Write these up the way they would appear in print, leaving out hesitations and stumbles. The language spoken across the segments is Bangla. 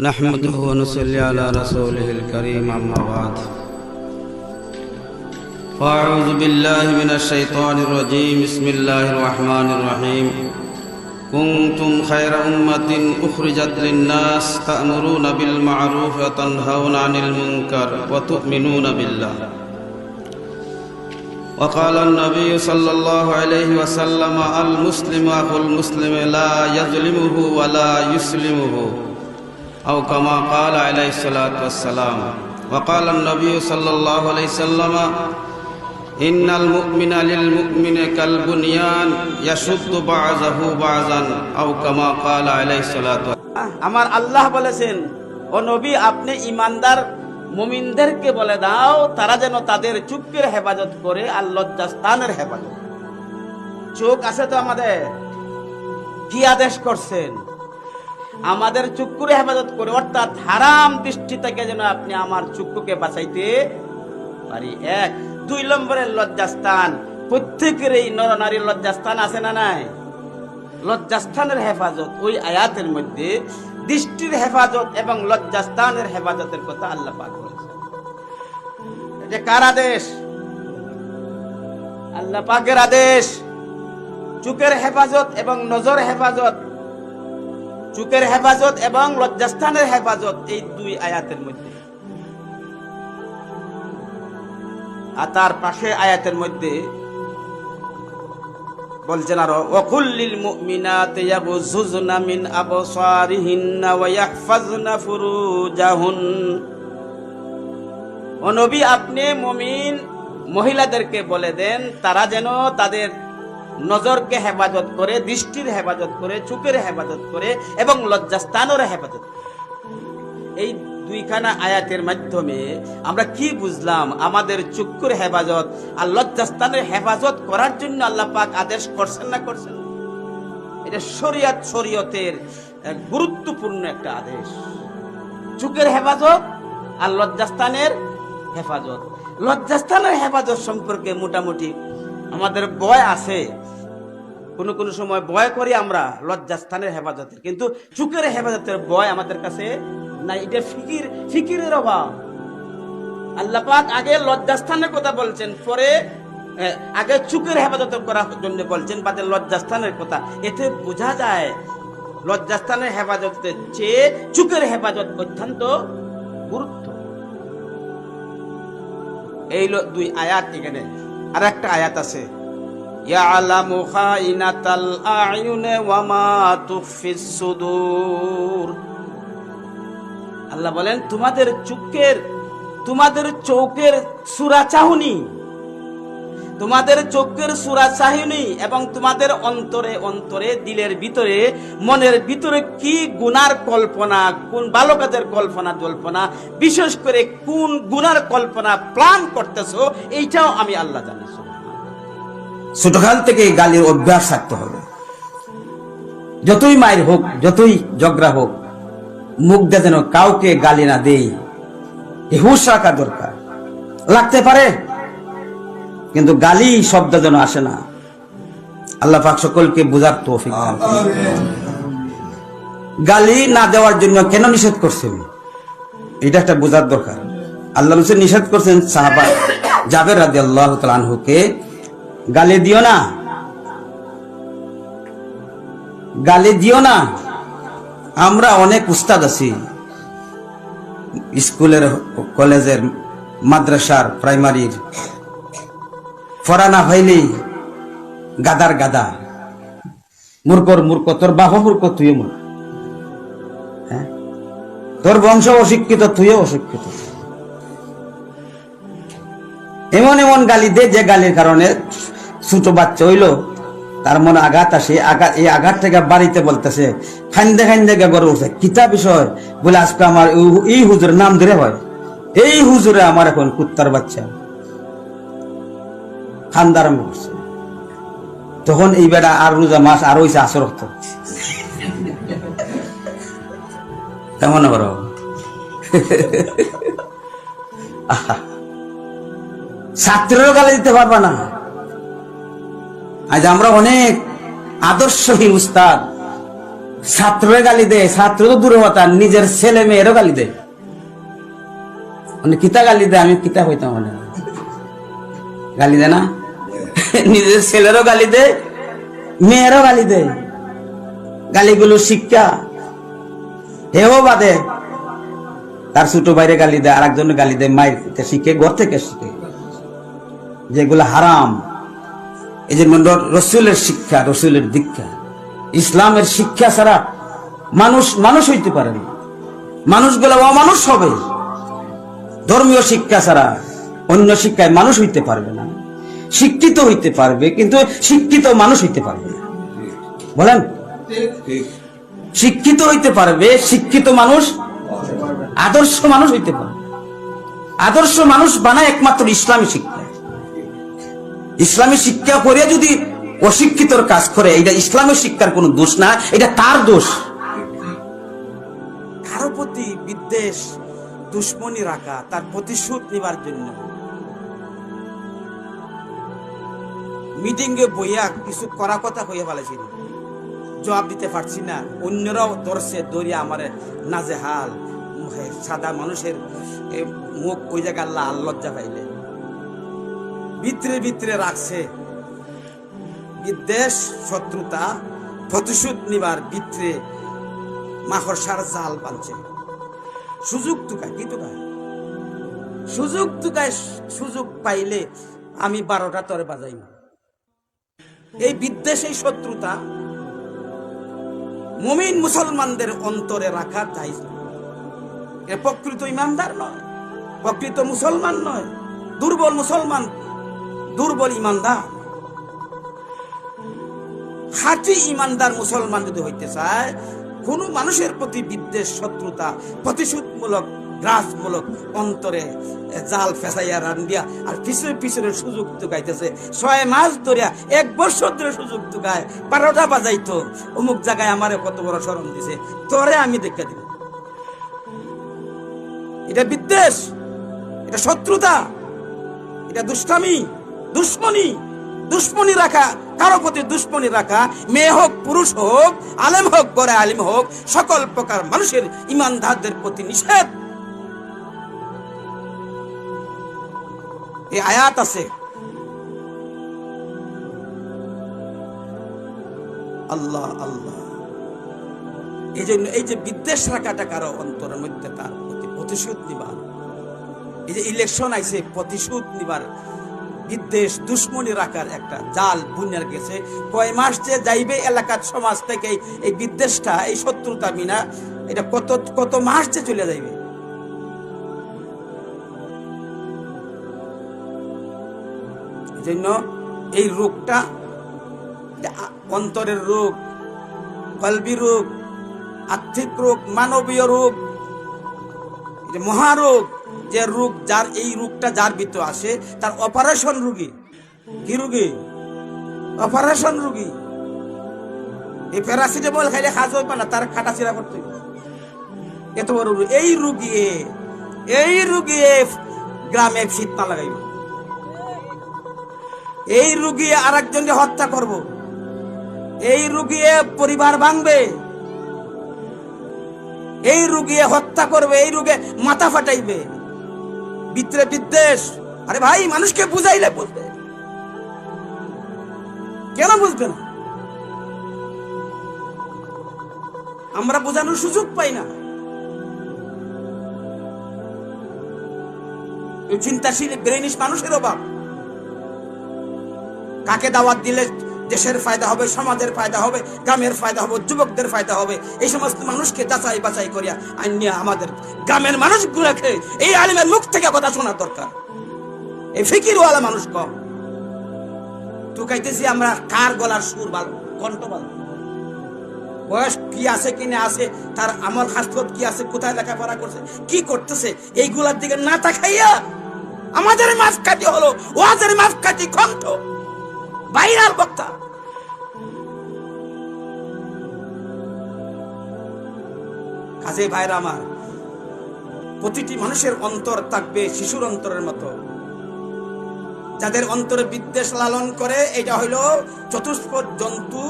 نحمده ونصلي على رسوله الكريم أما بعد فأعوذ بالله من الشيطان الرجيم بسم الله الرحمن الرحيم كنتم خير أمة أخرجت للناس تأمرون بالمعروف وتنهون عن المنكر وتؤمنون بالله وقال النبي صلى الله عليه وسلم المسلم أخو المسلم لا يظلمه ولا يسلمه أو كما قال عليه الصلاة والسلام وقال النبي صلى الله عليه وسلم إن المؤمن للمؤمن كالبنيان يشد بعضه بعضا أو كما قال عليه الصلاة والسلام আমার আল্লাহ বলেছেন ও নবী আপনি ঈমানদার মুমিনদেরকে বলে দাও তারা যেন তাদের চোখের হেফাজত করে আর লজ্জাস্থানের হেফাজত। চোখ আছে তো আমাদের, কি আদেশ করছেন? আমাদের চক্ষুর হেফাজত করে, অর্থাৎ হারাম দৃষ্টি থেকে যেন আপনি আমার চক্ষুকে বাঁচাইতে পারি। এক, দুই নম্বরের লজ্জাস্থান, প্রত্যেকের এই নরনারীর লজ্জাস্থান আছে না নাই? লজ্জাস্থানের হেফাজত ওই আয়াতের মধ্যে দৃষ্টির হেফাজত এবং লজ্জাস্থানের হেফাজতের কথা আল্লাহ পাক বলেছেন। এটা কার আদেশ? আল্লাহ পাকের আদেশ। চোখের হেফাজত এবং নজর হেফাজত, চোখের হেফাজত এবং লজ্জাস্থানের হেফাজত এই দুই আয়াতের মধ্যে। আর তার পাশে আয়াতের মধ্যে বলছেন আরো ওয়াকুল্লিল মুমিনাতি ইয়াগুযুযনা মিন আবসারিহিন্না ওয়া ইয়াহফাযনা ফুরুজাহুন। ও নবী আপনি মুমিন মহিলাদেরকে বলে দেন তারা যেন তাদের নজরকে হেফাজত করে, দৃষ্টির হেফাজত করে, চোখের হেফাজত করে এবং লজ্জাস্থানের হেফাজত। এই দুইখানা আয়াতের মাধ্যমে আমরা কি বুঝলাম? আমাদের চক্ষুর হেফাজত আর লজ্জাস্থানের হেফাজত করার জন্য আল্লাহ পাক আদেশ করছেন না করছেন? এটা শরীয়তের গুরুত্বপূর্ণ একটা আদেশ। চোখের হেফাজত আর লজ্জাস্থানের হেফাজত। লজ্জাস্থানের হেফাজত সম্পর্কে মোটামুটি আমাদের ভয় আছে, কোনো কোনো সময় ভয় করি আমরা লজ্জাস্থানের হেফাজতের, কিন্তু চোখের হেফাজতের ভয় আমাদের কাছে না। এটা ফিকিরের অভাব। আল্লাহ পাক আগে লজ্জাস্থানের কথা বলছেন, পরে আগে চোখের হেফাজত করার জন্য বলছেন, বাদে লজ্জাস্থানের কথা। এতে বোঝা যায় লজ্জাস্থানের হেফাজতের চেয়ে চোখের হেফাজত অত্যন্ত গুরুত্ব। এই দুই আয়াত। এখানে আর একটা আয়াত আছে, ইয়ালামু খাইনাতাল আয়ুনি ওয়া মা তুখফিস সুদূর। আল্লাহ বলেন তোমাদের চোখের সূরা চাহনি, তোমাদের চোখের সূরা চাহনি এবং তোমাদের অন্তরে অন্তরে, দিলের ভিতরে, মনের ভিতরে কি গুনার কল্পনা, কোন ভালো কাজের কল্পনা জল্পনা, বিশেষ করে কোন গুনার কল্পনা প্ল্যান করতেছো, এইটাও আমি আল্লাহ জানি। ছোটকাল থেকে গালির অভ্যাস থাকতে হবে। যতই মায়ের হোক, যতই ঝগড়া হোক, মুখটা যেন কাউকে গালি না দেই, হুঁশ রাখা দরকার। লাগতে পারে কিন্তু গালি শব্দ যেন আসে না। আল্লাহ পাক সকলকে বুঝার তৌফিক দান করুন। গালি না দেওয়ার জন্য কেন নিষেধ করছেন এটা একটা বোঝার দরকার। আল্লাহ রাসূল নিষেধ করছেন সাহাবা জাবের রাদিয়াল্লাহু তাআলা আনহুকে, গালি দিও না, গালি দিও না। আমরা অনেক উস্তাদ আছি, স্কুলের, কলেজের, মাদ্রাসার, প্রাইমারির, পড়া না হইলেই গাদার গাদা, মূর্খর মূর্খ, তোর বাবা মূর্খ তুইও মূর্খ, হ্যাঁ, তোর বংশ অশিক্ষিত তুইও অশিক্ষিত। এমন এমন গালি দে যে গালির কারণে ছোট বাচ্চা হইলো তার মনে আঘাত আসে। এই আঘাত থেকে বাড়িতে বলতেছে খান্দে খান্দে গড়ে উঠছে, কিতা বিষয় বলে আজকে আমার এই হুজুরের নাম ধরে হয়, এই হুজুরে আমার এখন কুত্তার বাচ্চা খান্দা আরম্ভ করছে। তখন এই বেটা আর রোজা মাস আর হইছে আসর হতো কেমন আবার ছাত্রেরও গালি দিতে পারবা না। আজ আমরা অনেক আদর্শহীন উস্তাদ, ছাত্ররে গালি দেয়, ছাত্র তো দূরে হতা, নিজের ছেলে মেয়েরও গালি দেয়। মানে কিতা গালি দেয়, আমি কিতা হইতাম মানে গালি দেয় না, নিজের ছেলেরও গালি দেয়, মেয়েরও গালি দেয়। গালিগুলো শিক্ষা হেও বাদে, তার ছোট ভাইরে গালি দেয়, আর একজনের গালি দেয়, মায়ের শিখে, ঘর থেকে শিখে, যেগুলো হারাম। এই যে রসুলের শিক্ষা, রসুলের দীক্ষা, ইসলামের শিক্ষা ছাড়া মানুষ মানুষ হইতে পারে না, মানুষগুলো অমানুষ হবে। ধর্মীয় শিক্ষা ছাড়া অন্য শিক্ষায় মানুষ হইতে পারবে না। শিক্ষিত হইতে পারবে, কিন্তু শিক্ষিত মানুষ হইতে পারবে না। বলেন, শিক্ষিত হইতে পারবে, শিক্ষিত মানুষ আদর্শ মানুষ হইতে পারবে। আদর্শ মানুষ বানায় একমাত্র ইসলামী শিক্ষা। ইসলামী শিক্ষা করে যদি অশিক্ষিতর কাজ করে, এটা ইসলামী শিক্ষার কোন দোষ না, এটা তার দোষ। কারো প্রতি বিদ্বেষ, দুশ্মনী রাখা, তার প্রতিশোধ নেবার জন্য মিটিং এ বইয়া কিছু করা কথা হইয়া ফেলেছি, জবাব দিতে পারছি না, অন্যরাও ধরছে দরিয়া আমার নাজেহাল। সাদা মানুষের মুখ ওই জায়গায় লাল, লজ্জা পাইলে ভিতরে ভিতরে রাখছে বিদ্বেষ, শত্রুতা, প্রতিশোধ নিবার ভিতরে মাকড়সার জাল বানছে। সুযোগ টুকায়, কি টুকায়? সুযোগ টুকায়। সুযোগ পাইলে আমি 12টা তরে বাজাই না। এই বিদ্বেষ, এই শত্রুতা মুমিন মুসলমানদের অন্তরে রাখা চাই। এ প্রকৃত ইমানদার নয়, প্রকৃত মুসলমান নয়, দুর্বল মুসলমান, দুর্বল ইমানদার। খাঁটি ইমানদার মুসলমান যদি হইতে চায়, কোন মানুষের প্রতি বিদ্বেষ, শত্রুতা, প্রতিশোধমূলক, গ্রাসমূলক অন্তরে জাল ফেসাইয়া রান্দিয়া আর পিছনে পিছনে সুযোগ টুকাইতেছে। 6 মাস ধরে, 1 বছর ধরে সুযোগ টুকায়, 12টা বাজাইতো, অমুক জায়গায় আমারে কত বড় শরম দিছে, তোরে আমি দেখে দিব। এটা বিদ্বেষ, এটা শত্রুতা, এটা দুষ্টামি, দুশ্মনী। দুশ্মনী রাখা, কারো প্রতি দুশ্মনী রাখা, মেয়ে হোক, পুরুষ হোক, আলেম হোক, গড়ে আলিম হোক, সকল প্রকার মানুষের ইমানদারদের প্রতি নিষেধ। এই আয়াত আছে। আল্লাহ আল্লাহ। এই জন্য এই যে বিদ্বেষ রাখাটা কারো অন্তরের মধ্যে, তার প্রতি প্রতিশোধ নিবার, এই যে ইলেকশন আইছে, প্রতিশোধ নিবার, বিদ্বেষ, দুশ্মনী রাখার একটা জাল বুনিয়ার গেছে। কয় মাস যে যাইবে এলাকার সমাজ থেকে এই বিদ্বেষটা, এই শত্রুতা মিনা, এটা কত কত মাস যে চলে যাইবে। এই জন্য এই রোগটা অন্তরের রোগ, কলবি রোগ, আর্থিক রোগ, মানবীয় রোগ, মহারোগ। যে রোগ, যার এই রোগটা যার ভিতর আসে, তার অপারেশন রোগী। কি রোগী? অপারেশন রোগী। এই প্যারাসিটামল খাইলে কাজ হইবে না, তার কাটাছিড়া করতে হইবে। এত বড় রোগ। এই রোগী গ্রামে ফিতনা লাগাইব, এই রোগী আর একজনকে হত্যা করব, এই রোগী পরিবার ভাঙবে, এই রোগী হত্যা করবে, এই রোগে মাথা ফাটাইবে, ভিতরে বিদ্বেষ। আরে ভাই, মানুষকে বুঝাইলে বুঝবে, কেন বুঝবে না? আমরা বোঝানোর সুযোগ পাই না। চিন্তাশীল, ব্রেনিশ মানুষের অভাব। কাকে দাওয়াত দিলে দেশের ফায়দা হবে, সমাজের ফায়দা হবে, গ্রামের ফায়দা হবে, যুবকদের ফায়দা হবে, এই সমস্ত মানুষকে যাচাই বাছাই করিয়া আনিয়া আমাদের গ্রামের মানুষগুলোকে এই আলিমের মুখ থেকে কথা শোনা দরকার। এই ফিকিরওয়ালা মানুষ কম। তো কইতেছি আমরা কার গলার সুর ভালো, কণ্ঠ ভালো, বয়স কি আছে কি না আছে, তার আমল খাসলত কি আছে, কোথায় লেখাপড়া করছে, কি করতেছে, এইগুলার দিকে না তাকাইয়া আমাদের মাপকাঠি হলো ওয়াজের মাপকাঠি কণ্ঠ, ভাইরাল বক্তা। কাজে ভাইরা আমার, প্রতিটি মানুষের অন্তর থাকবে শিশুর অন্তরের মতো। যাদের অন্তরে বিদ্বেষ লালন করে, এটা হইল চতুষ্পদ জন্তু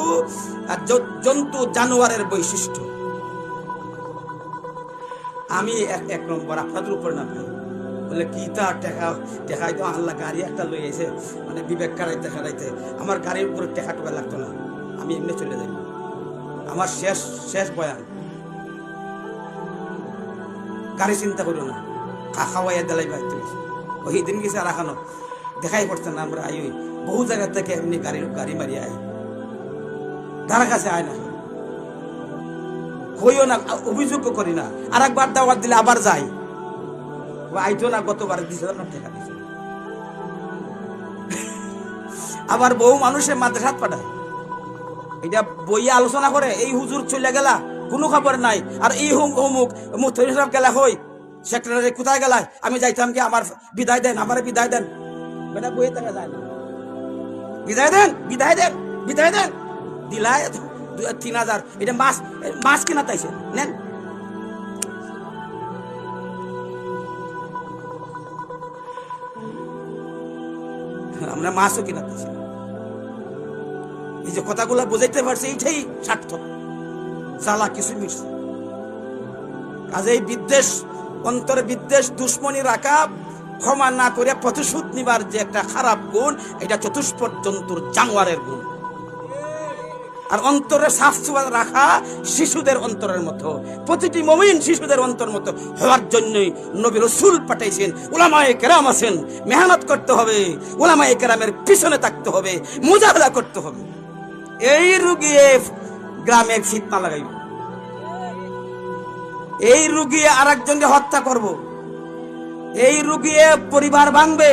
জন্তু জানোয়ারের বৈশিষ্ট্য। আমি এক নম্বর আপনাদের উপর না ভাই বলে কি তা টেকাই তো আল্লাহ গাড়ি একটা লই এসে মানে বিবেক কারাইতে আমার গাড়ির উপরে টেকা টোকা লাগতো না, আমি এমনি চলে যাই। আমার শেষ বয়ান, গাড়ি চিন্তা করো না, খাওয়াইয়া দেলাই বাইতে ওই দিন গেছে আর এখনো দেখাই পড়ছে না। আমরা আই বহু জায়গা থেকে এমনি গাড়ি মারি আই, ধারা কাছে আয় না, হইও না, অভিযোগ করি না। আর একবার দাওয়াত দিলে আবার যাই, আইতো না, গতবার দিছে টাকা দিছে। আবার বহু মানুষের মাদ্রাসাত পাঠায়, এটা বইয়ে আলোচনা করে, এই হুজুর চলে গেলা কোনো খবর নাই, আর এই অমুক মুফতি সাহেব গেলা হই সেক্রেটারি কোথায় গেলা, আমি যাইতাম কি আমার বিদায় দেন, আমার বিদায় দেন, বেটা বইয়ে টাকা যায় না, বিদায় দেন বিদায় দেন বিদায় দেন, দিলায় 3000, এটা মাছ কিনা তাইছে নেন। আমরা মাছও কিনা তাইছি, এই যে কথাগুলো বুঝাইতে পারছে এইটাই সার্থক, জ্বালা কিছু মিশছে। কাজে এই বিদ্বেষ, অন্তরে বিদ্বেষ দুশ্মনী রাখা, ক্ষমা না করে প্রতিশোধ নিবার যে একটা খারাপ গুণ, এটা চতুষ্পদ জন্তুর জানোয়ারের গুণ। আর অন্তরে সাফ সুফা রাখা শিশুদের অন্তরের মতো, প্রতিটি মুমিন শিশুদের অন্তর মতো হওয়ার জন্যই নবী রাসূল পাঠাইছেন। উলামায়ে কেরাম আছেন, মেহনত করতে হবে, উলামায়ে কেরামের পিছনে থাকতে হবে, মুজাহাদা করতে হবে। এই রুগিয়ে গ্রামে ফিতনা লাগাইব, এই রুগিয়ে আর একজনকে হত্যা করব, এই রুগিয়ে পরিবার ভাঙবে,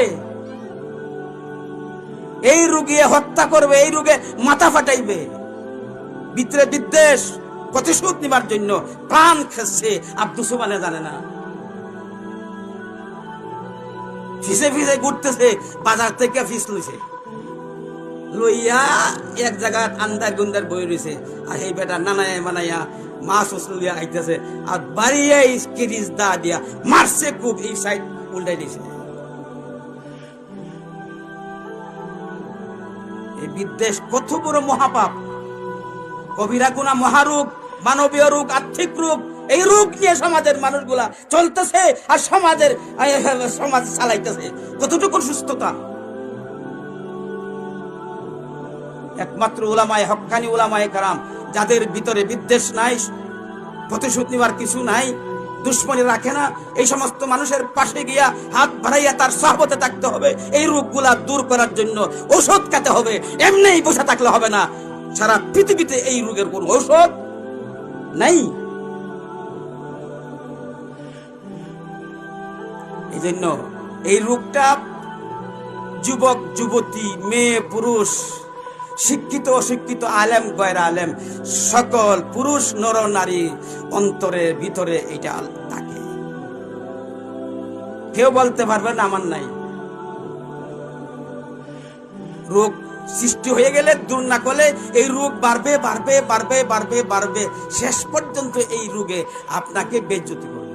এই রুগিয়ে হত্যা করবে, এই রোগে মাথা ফাটাইবে। ভিতরে বিদ্বেষ, প্রতিশোধ নিবার জন্য প্রাণ খেচ্ছে, আব্দু সুবানে জানে না, ফিসে ফিসে ঘুরতেছে, বাজার থেকে ফিস লইছে, লইয়া এক জায়গায় আন্দার গুন্দার বই রয়েছে, আর এই বেটা নানায় বানাইয়া মাছ উসলিয়া আইতেছে, আর বাড়িয়ে কিরিস দা দিয়া মারছে খুব, এই সাইড উল্টাই দিছে। এই বিদ্বেষ কত বড় মহাপাপ, কবিরা গুনাহ, মহারোগ, মানবীয় রোগ, আর্থিক রোগ, এই রোগ নিয়ে সমাজের মানুষগুলা চলতেছে, আর সমাজ চালাইতেছে। কতটুকু সুস্থতা? একমাত্র উলামায়ে হক্কানি, উলামায়ে কেরাম, যাদের ভিতরে বিদ্বেষ নাই, প্রতিশোধ নিবার কিছু নাই, দুশ্মনী রাখে না, এই সমস্ত মানুষের পাশে গিয়া হাত বাড়াইয়া তার সহবতে থাকতে হবে। এই রোগগুলা দূর করার জন্য ঔষধ খেতে হবে, এমনিই বসে থাকলে হবে না। সারা পৃথিবীতে এই রোগের কোন ঔষধ নাই। এই জন্য এই রোগটা যুবক যুবতী, মেয়ে পুরুষ, শিক্ষিত অশিক্ষিত, আলেম গয়রা আলেম, সকল পুরুষ নর নারী অন্তরের ভিতরে এটা থাকে। কেউ বলতে পারবে না আমার নাই। রোগ সৃষ্টি হয়ে গেলে, দূর না করলে এই রোগ বাড়বে বাড়বে বাড়বে বাড়বে বাড়বে, শেষ পর্যন্ত এই রোগে আপনাকে বেজ্জতি করবে।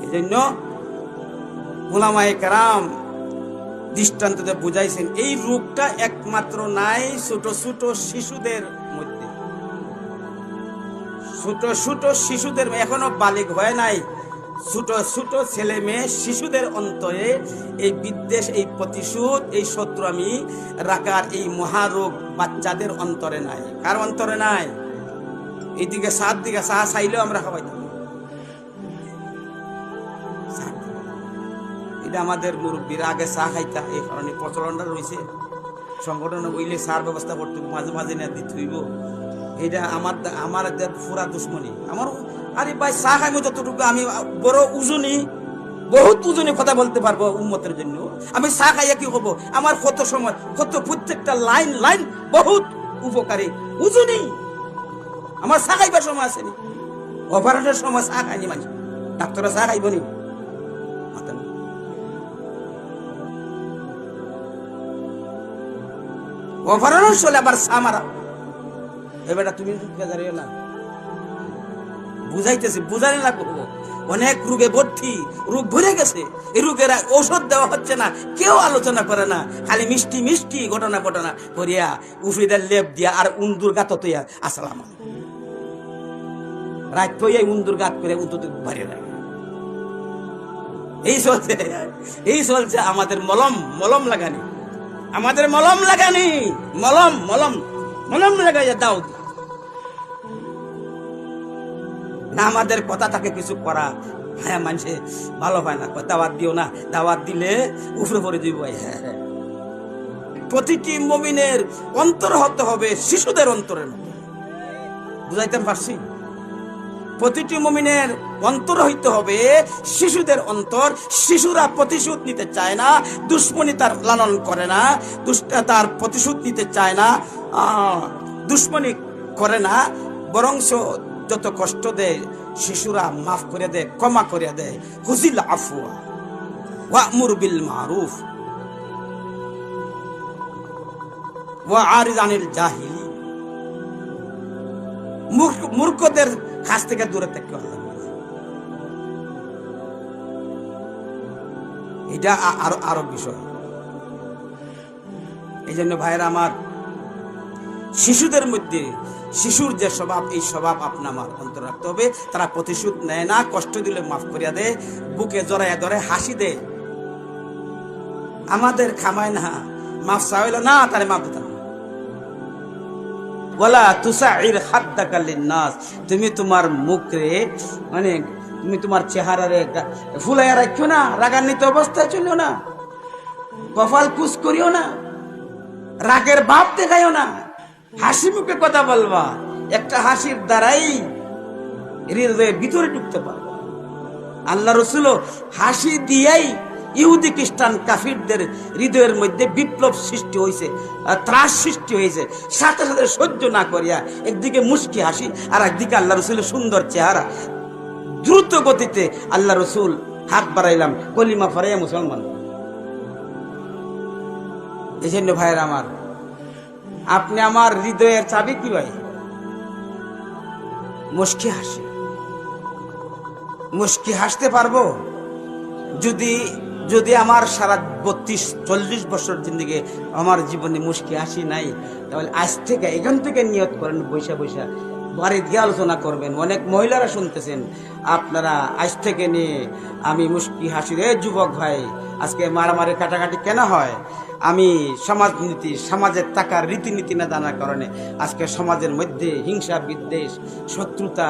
এই জন্য উলামায়ে কেরাম দৃষ্টান্ততে বুঝাইছেন, এই রোগটা একমাত্র নাই ছোট ছোট শিশুদের মধ্যে, ছোট ছোট শিশুদের, এখনো বালিগ হয় নাই, ছোট ছোট ছেলে মেয়ে শিশুদের অন্তরে এই বিদ্বেষ, এই প্রতিশোধ, এই শত্রুমি রাখার এই মহারোগ বাচ্চাদের অন্তরে নাই। কার অন্তরে নাই? এইদিকে সাত দিকে চা চাইলেও আমরা খাওয়াইতাম, এটা আমাদের মুরব্বীরা আগে চা খাইতা, এই কারণে প্রচলনটা রয়েছে। সংগঠন হইলে চার ব্যবস্থা করতে মাঝে মাঝে না দিতে হইব, এটা আমার পুরা দুশ্মনী আমার। আরে ভাই চা খাইবো যতটুকু, আমি বড় উজনি, বহুত উজনি কথা বলতে পারবো উম্মতের জন্য। আমি চা খাইয়া কি হবো? আমার কত সময়, কত প্রত্যেকটা লাইন লাইন বহুত উপকারী উজনি। আমার চা খাইবার সময় আসেনি, অপারেশনের সময় চা খাইনি মানুষ, ডাক্তাররা চা খাইব নি? অপারেশন চলে আবার চা মারা, এবার তুমি না বুঝাইতেছি, বুঝানি লাগবো। অনেক রোগে ভর্তি, রোগ ভরে গেছে, এই রোগের ঔষধ দেওয়া হচ্ছে না, কেউ আলোচনা করে না, খালি মিষ্টি মিষ্টি ঘটনা করিয়া উফরিদার লেপ দিয়া আর উন্দুর গাত তৈয়া আসসালাম রাত তৈয়া উন্দুর গাত করে উন্দুর বাড়িয়ে রাখে। এই চলছে আমাদের মলম লাগানি, আমাদের মলম লাগানি, মলম লাগাইয়া দাও না। আমাদের কথা তাকে কিছু করা, হ্যাঁ মানুষে ভালো হয় না, দাওয়াত দিও না, দাওয়াত দিলে উপরে পড়ে দিব। প্রতিটি মুমিনের অন্তর হতে হবে শিশুদের অন্তরের মতো। বুঝাইতে পারছি? প্রতিটি মুমিনের অন্তর হইতে হবে শিশুদের অন্তর। শিশুরা প্রতিশোধ নিতে চায় না, দুশ্মনী তার লালন করে না, তার প্রতিশোধ নিতে চায় না, দুশ্মনী করে না, বরংস যত কষ্ট দেয় শিশুরা মাফ করে দেয়, ক্ষমা করে দেয়। হুজিল আফওয়া ওয়া'মুর বিল মারুফ ওয়া আরিজ আনিল জাহিলি। মূর্খদের কাছ থেকে দূরে থাকতে হবে। এটা আরো বিষয়। এই জন্য ভাইরা আমার, শিশুদের মধ্যে শিশুর যে স্বভাব, এই স্বভাব আপনা আমার অন্তর রাখতে হবে। তারা প্রতিশোধ নেয় না, কষ্ট দিলে মাফ করিয়া দেয়, বুকে জড়াইয়া ধরে হাসি দেয়। আমাদের খামায় না, মাফ চাইল না, তারে মাফ দিতাম। ওয়ালা তুসাইর হাদ্দাকা লিন্নাস, তুমি তোমার মুখে মানে তুমি তোমার চেহারারে ফুলাইয়া রাখিও না, রাগান্বিত অবস্থায় চলিও না, কপাল কুচ করিও না, রাগের ভাব দেখাইও না, হাসি মুখে কথা বলবা। একটা হাসির দ্বারাই হৃদয়ের ভিতরে ঢুকতে পারবা। আল্লাহ রাসূল হাসি দিয়েই ইহুদি খ্রিস্টান কাফিরদের হৃদয়ের মধ্যে বিপ্লব সৃষ্টি হয়েছে, ত্রাস সৃষ্টি হয়েছে। সাথে সাথে সহ্য না করিয়া একদিকে মুস্কি হাসি, আর একদিকে আল্লাহ রাসূলের সুন্দর চেহারা। দ্রুত গতিতে আল্লাহ রাসূল হাত বাড়াইলাম, কলিমা ফরাইয়া মুসলমান। এই জন্য ভাইয়ের আমার, আপনি আমার হৃদয়ের চাবি কি ভাই? মুস্কি হাসি। মুস্কি হাসতে পারবো যদি আমার সারা 32-40 বছর জিন্দিগি আমার জীবনে মুস্কি হাসি নাই, তাহলে আজ থেকে এখান থেকে নিয়ত করেন, বৈশা বাড়ি গিয়ে আলোচনা করবেন। অনেক মহিলারা শুনতেছেন, আপনারা আজ থেকে নিয়ে আমি মুস্কি হাসি। রে যুবক ভাই, আজকে মারামারি কাটাকাটি কেন হয়? আমি সমাজের টাকার রীতিনীতি না জানার কারণে আজকে সমাজের মধ্যে হিংসা, বিদ্বেষ, শত্রুতা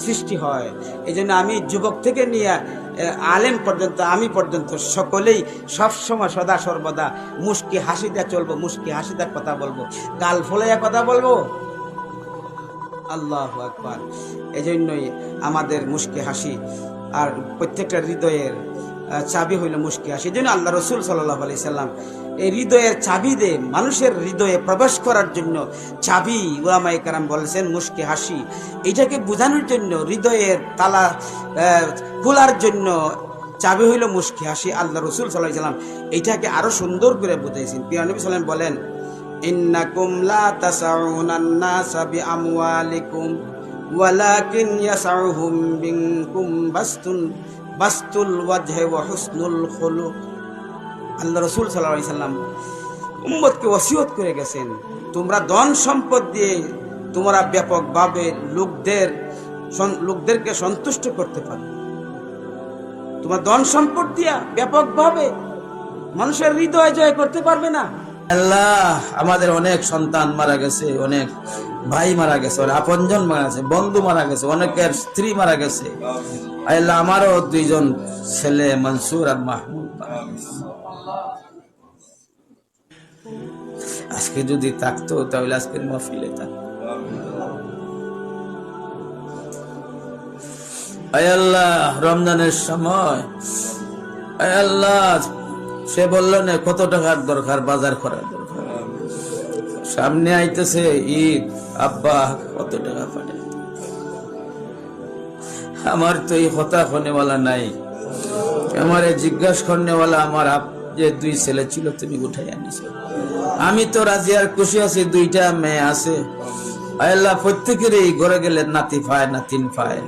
সৃষ্টি হয়। এই জন্য আমি যুবক থেকে নিয়ে আলেম পর্যন্ত, আমি পর্যন্ত সকলেই সবসময় সদা সর্বদা মুস্কি হাসিতে চলবো, মুস্কি হাসিতে কথা বলবো, গাল ফোলাইয়া কথা বলবো। আল্লাহু আকবার। এই জন্যই আমাদের মুস্কি হাসি, আর প্রত্যেকটা হৃদয়ের চাবি হইল মুস্কি হাসি। এই জন্য আল্লাহ রাসূল সাল্লাল্লাহু আলাইহি সাল্লাম এই হৃদয়ের চাবি দে, মানুষের হৃদয়ে প্রবেশ করার জন্য চাবি উলামায়ে কেরাম বলেছেন মুস্কি হাসি। এটাকে বোঝানোর জন্য, হৃদয়ের তালা খোলার জন্য চাবি হইল মুস্কি হাসি। আল্লাহ রাসূল সাল্লাল্লাহু আলাইহি সাল্লাম এইটাকে আরো সুন্দর করে বুঝাইছেন। প্রিয় নবী সাল্লাল্লাহু আলাইহি বলেন, ইন্নাকুম লা তাসাউনান নাসা বিআমওয়ালিকুম ওয়ালাকিন ইয়াসাউহুম বিনকুম বাস্তুল ওয়াজহি ওয়া হুসনুল খুলুক। আল্লাহ রাসূল সাল্লাল্লাহু আলাইহি সাল্লাম উম্মতকে ওসিয়ত করে গেছেন, তোমরা ধন সম্পদ দিয়ে তোমরা ব্যাপকভাবে লোকদেরকে সন্তুষ্ট করতে পারো। তোমার ধন সম্পদ দিয়া ব্যাপকভাবে মানুষের হৃদয় জয় করতে পারবে না। আল্লাহ, আমাদের অনেক সন্তান মারা গেছে, অনেক ভাই মারা গেছে, আপনজন মারা গেছে, বন্ধু মারা গেছে, অনেকের স্ত্রী মারা গেছে। আল্লাহ, আমারও 2 জন ছেলে মনসুর আর মাহমুদ মারা গেছে। আজকে যদি থাকতো তাহলে আজকের মাহফিলে থাকতো। আয় আল্লাহ, রমজানের সময় আয় আল্লাহ, সে বললো না কত টাকার দরকার, বাজার করার দরকার, সামনে আইতেছে ঈদ, আব্বা কত টাকা পাঠায়। আমার তো এই হতা খনেওয়ালা নাই, আমার জিজ্ঞাসা খনেওয়ালা আমার যে 2 ছেলে ছিল তুমি উঠাই আনিস। আমি তো রাজি আর খুশি আছি, 2টা মেয়ে আছে, আল্লাহ প্রত্যেকেরই ঘরে গেলে নাতি পায় নাতিন পায়,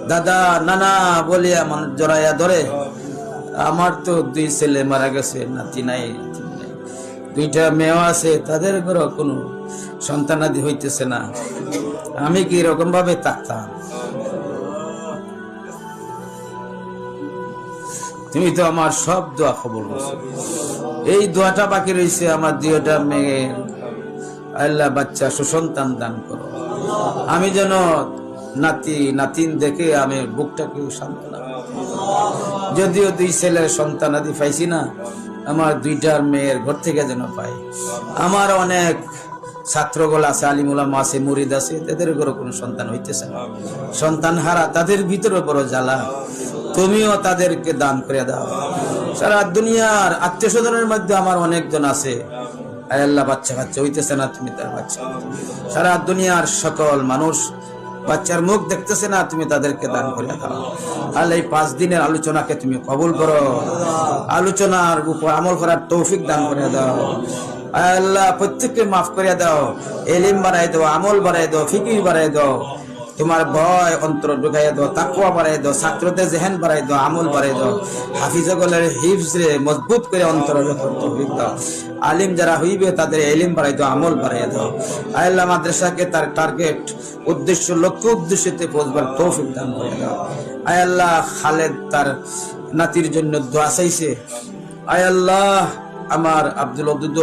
দাদা নানা বলিয়া মানুষ জড়াইয়া ধরে। আমার তো 2 ছেলে মারা গেছে, নাতি নাই, 2টা মেয়ে আছে, তাদের ঘরে কোনো সন্তানাদি হইতেছে না। আমি কি এরকম ভাবে থাকতাম? তুমি তো আমার সব দোয়া খবর করছো। এই দোয়াটা বাকি রয়েছে, আমার 2টা মেয়ের আল্লাহ বাচ্চা সুসন্তান দান করো। আমি যেন নাতি নাতিন দেখে আমি বুকটাকে সান্ত্বনা, যদিও 2 ছেলের সন্তানাদি পাইছি না, আমার 2টা মেয়ের ঘর থেকে যেন পাই। আমার অনেক ছাত্রগুলো আছে, আলিম উলামা আছে, মুরিদ আছে, তাদের ঘরে কোনো সন্তান হইতেছে না, সন্তান হারা, তাদের ভিতরে বড় জ্বালা। তুমিও তাদেরকে দান করে দাও। সারা দুনিয়ার আত্মীয় স্বজনের মধ্যে আমার অনেকজন আছে, আল্লাহ বাচ্চা কাচ্চা হইতেছে না, তুমি তার বাচ্চা। সারা দুনিয়ার সকল মানুষ বাচ্চার মুখ দেখতেছে না, তুমি তাদেরকে দান করে দাও। আল্লাহ এই 5 দিনের আলোচনাকে তুমি কবুল করো, আলোচনার উপর আমল করার তৌফিক দান করে দাও। আল্লাহ প্রত্যেককে মাফ করে দাও, এলিম বাড়াই দাও, আমল বাড়াই দাও, ফিকির বাড়াই দাও, তোমার ভয় অন্তর ঢুকাই দাও, তাকওয়া বাড়াই দাও, ছাত্রদের জেহেন বাড়াই দাও, আমল বাড়াই দাও, হাফিজগলের হিফজে মজবুত করে অন্তর তৌফিক দাও। আলিম যারা হইবে তাদের এলিম বাড়াই দাও, আমল বাড়াই দাও। আল্লাহ মাদ্রাসাকে তার টার্গেট উদ্দেশ্য লক্ষ্য উদ্দেশ্যতে পৌঁছবার তৌফিক দান করে দাও। আল্লাহ খালেদ তার নাতির জন্য দোয়া চাইছে, আল্লাহ আমার আব্দুল ওদুদ